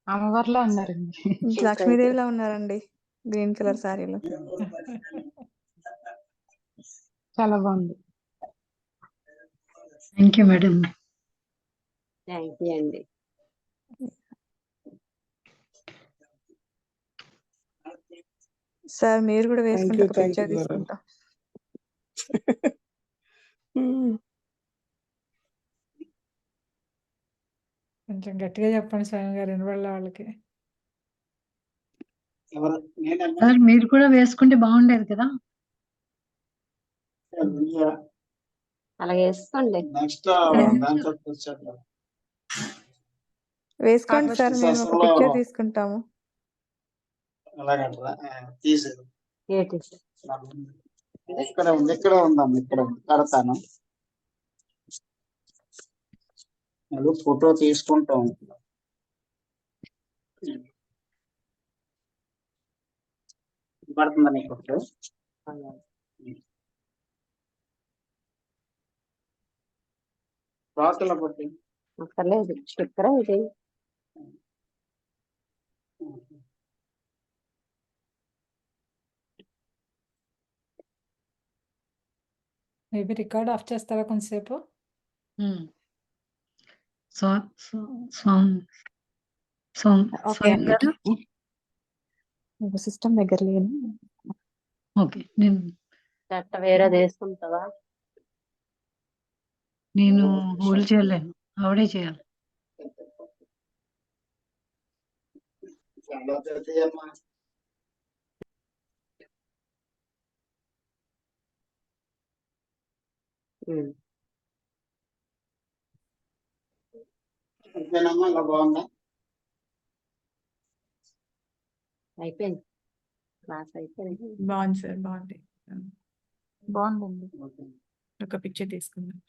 అమ్మవారిలో ఉన్నారండి. లక్ష్మీదేవిలా ఉన్నారండి గ్రీన్ కలర్ శారీలో. చాలా బాగుంది. Thank you madam. Thank you అండి. సార్ మీరు కూడా వేసుకుంటే ఒక thank పిక్చర్ you, తీసుకుంటాం. కొంచెం గట్టిగా చెప్పండి స్వామి గారు, వినబడాలి వాళ్ళకి. ఎవరు? నేనమ్మా. సార్ మీరు కూడా వేసుకుంటే బాగుండేది కదా. అలా వేసుకోండి. నెక్స్ట్ దాంతో కూర్చోట్లేదు. వేసుకోండి సార్, మేము ఒక అసలు పిక్చర్ తీసుకుంటాము. అలాగంటారా? తీసేది ఏంటి? ఇక్కడ ఉంది, ఇక్కడ ఉందాం, ఇక్కడ ఉంది, కడతాను. మళ్ళీ ఫోటో తీసుకుంటాం. పడుతుందా నీకు? రాసుల పట్టి అక్కర్లేదు, స్టిక్కర్ ఇది. మేబీ రికార్డ్ ఆఫ్ చేస్తారా కొంతసేపు? ఓకే గారు సిస్టమ్ దగ్గర లేదు. ఓకే, నేను చట్ట వేరే తీసుకుంటావా? హోల్డ్ చేయలేను, ఆవిడే చేయాలి. ఓకేనమ్మా, ఇలా బాగుందా? అయిపోయింది, క్లాస్ అయిపోయింది. బాగుంది సార్, బాగుంది. బాగుందండి. ఓకే. ఒక పిక్చర్ తీసుకుందాం.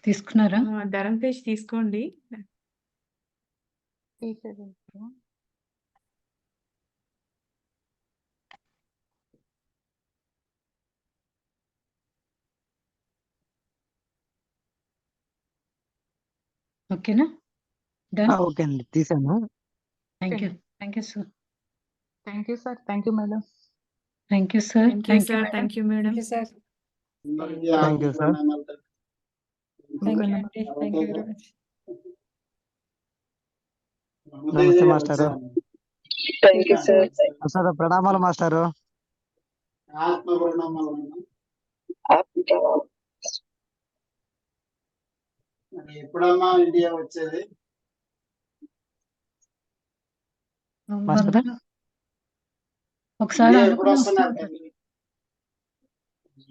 తీసుకున్నారా? ధరమ్ తేజ్ తీసుకోండి. ఓకేనా? డన్. ఓకే అండి, తీసాను. Thank you sir. Thank you sir. Thank you madam. Thank you sir. Thank you sir. Thank you madam. Thank you sir. అందరికీ Thank you, sir. ప్రణామాలు. థ్యాంక్ యూ అండి. Thank you very much. నమస్తే మాస్టారు. Thank you sir. మాస్టారు ప్రణామాలు మాస్టారు. ఆత్మ ప్రణామాలు. మరి ఎప్పుడమ్మా ఇండియా వచ్చేది? మాస్టర్ ఒకసారి ఇండియా ఎప్పుడు అనుకుని వస్తున్నారు వస్తాను. తల్లి?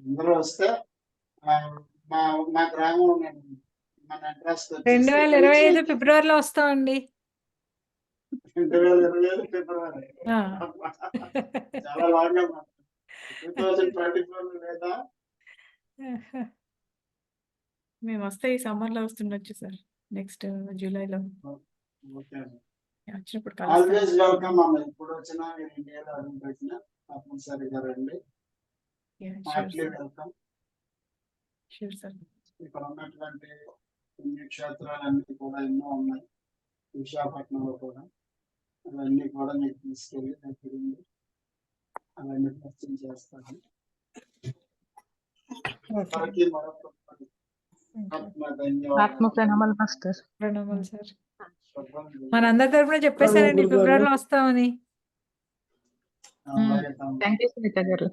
అందరూ వస్తే మా మా గ్రామం మన అడ్రస్ 2025 ఫిబ్రవరిలో వస్తామండి. 2025 ఫిబ్రవరి. ఆ. చాలా బాగా 2024 లేదా? మేము వస్తే ఈ సమ్మర్ లో వస్తుండొచ్చు సార్. నెక్స్ట్ జూలైలో ఓకే. వచ్చినప్పుడు ఆల్వేస్ కలుస్తాం. వెల్కమ్ అమ్మ. ఎప్పుడు వచ్చినా మీరు ఇండియాలో అడుగు పెట్టినా తప్పనిసరిగా రండి. Heartly welcome. Sure sir. ఇక్కడ ఉన్నటువంటి పుణ్యక్షేత్రాలన్నీ కూడా ఎన్నో ఉన్నాయి విశాఖపట్నంలో కూడా. అవన్నీ కూడా మీకు తీసుకెళ్ళి దగ్గరుండి అవన్నీ దర్శనం చేస్తాను. అందరికీ మరొకసారి ఆత్మ ధన్యవాదాలు. ఆత్మ ప్రణామాలు మాస్టర్. ప్రణామాలు సార్. శుభం. మనందరి తరపున చెప్పేశారండి ఫిబ్రవరిలో వస్తామని. అలాగే తమ్ముడు. థ్యాంక్ యూ సునీత గారు.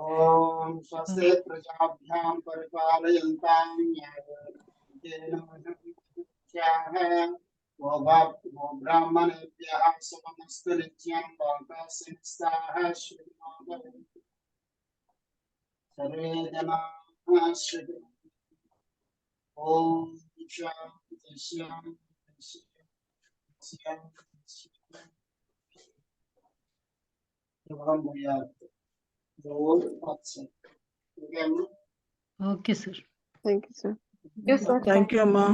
ఓం స్వస్తి ప్రజాభ్యాం పరిపాలయంతాం న్యాయేన ఓ బ్రాహ్మణేభ్యః శుభమస్తు నిత్యం. లోకాః సమస్తాః సుఖినో భవంతు. సర్వే జనాః సుఖినో భవంతు. ఓం శాంతి శాంతి శాంతి. శుభం భూయాత్. Okay sir. Thank you sir. Thank you sir. Thank you అమ్మా.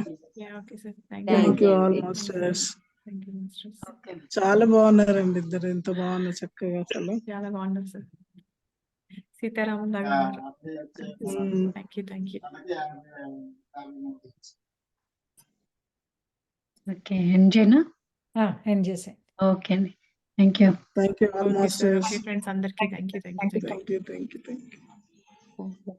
Okay sir. Thank you all masters. Thank you masters. Okay. చాలా బాగున్నారండి ఇద్దరు. ఎంత బాగున్నారు చక్కగా అసలు. చాలా బాగున్నారు సార్. సీతారామన్ లాగా ఉన్నారు. Thank you. Thank you. Okay ఎంజేనా? ఎండ్ చేసాయి. ఓకే అండి. Thank you. Thank you all okay sir. Masters. Okay friends అందరికీ thank you. Thank you. Thank you. Thank you. Thank you.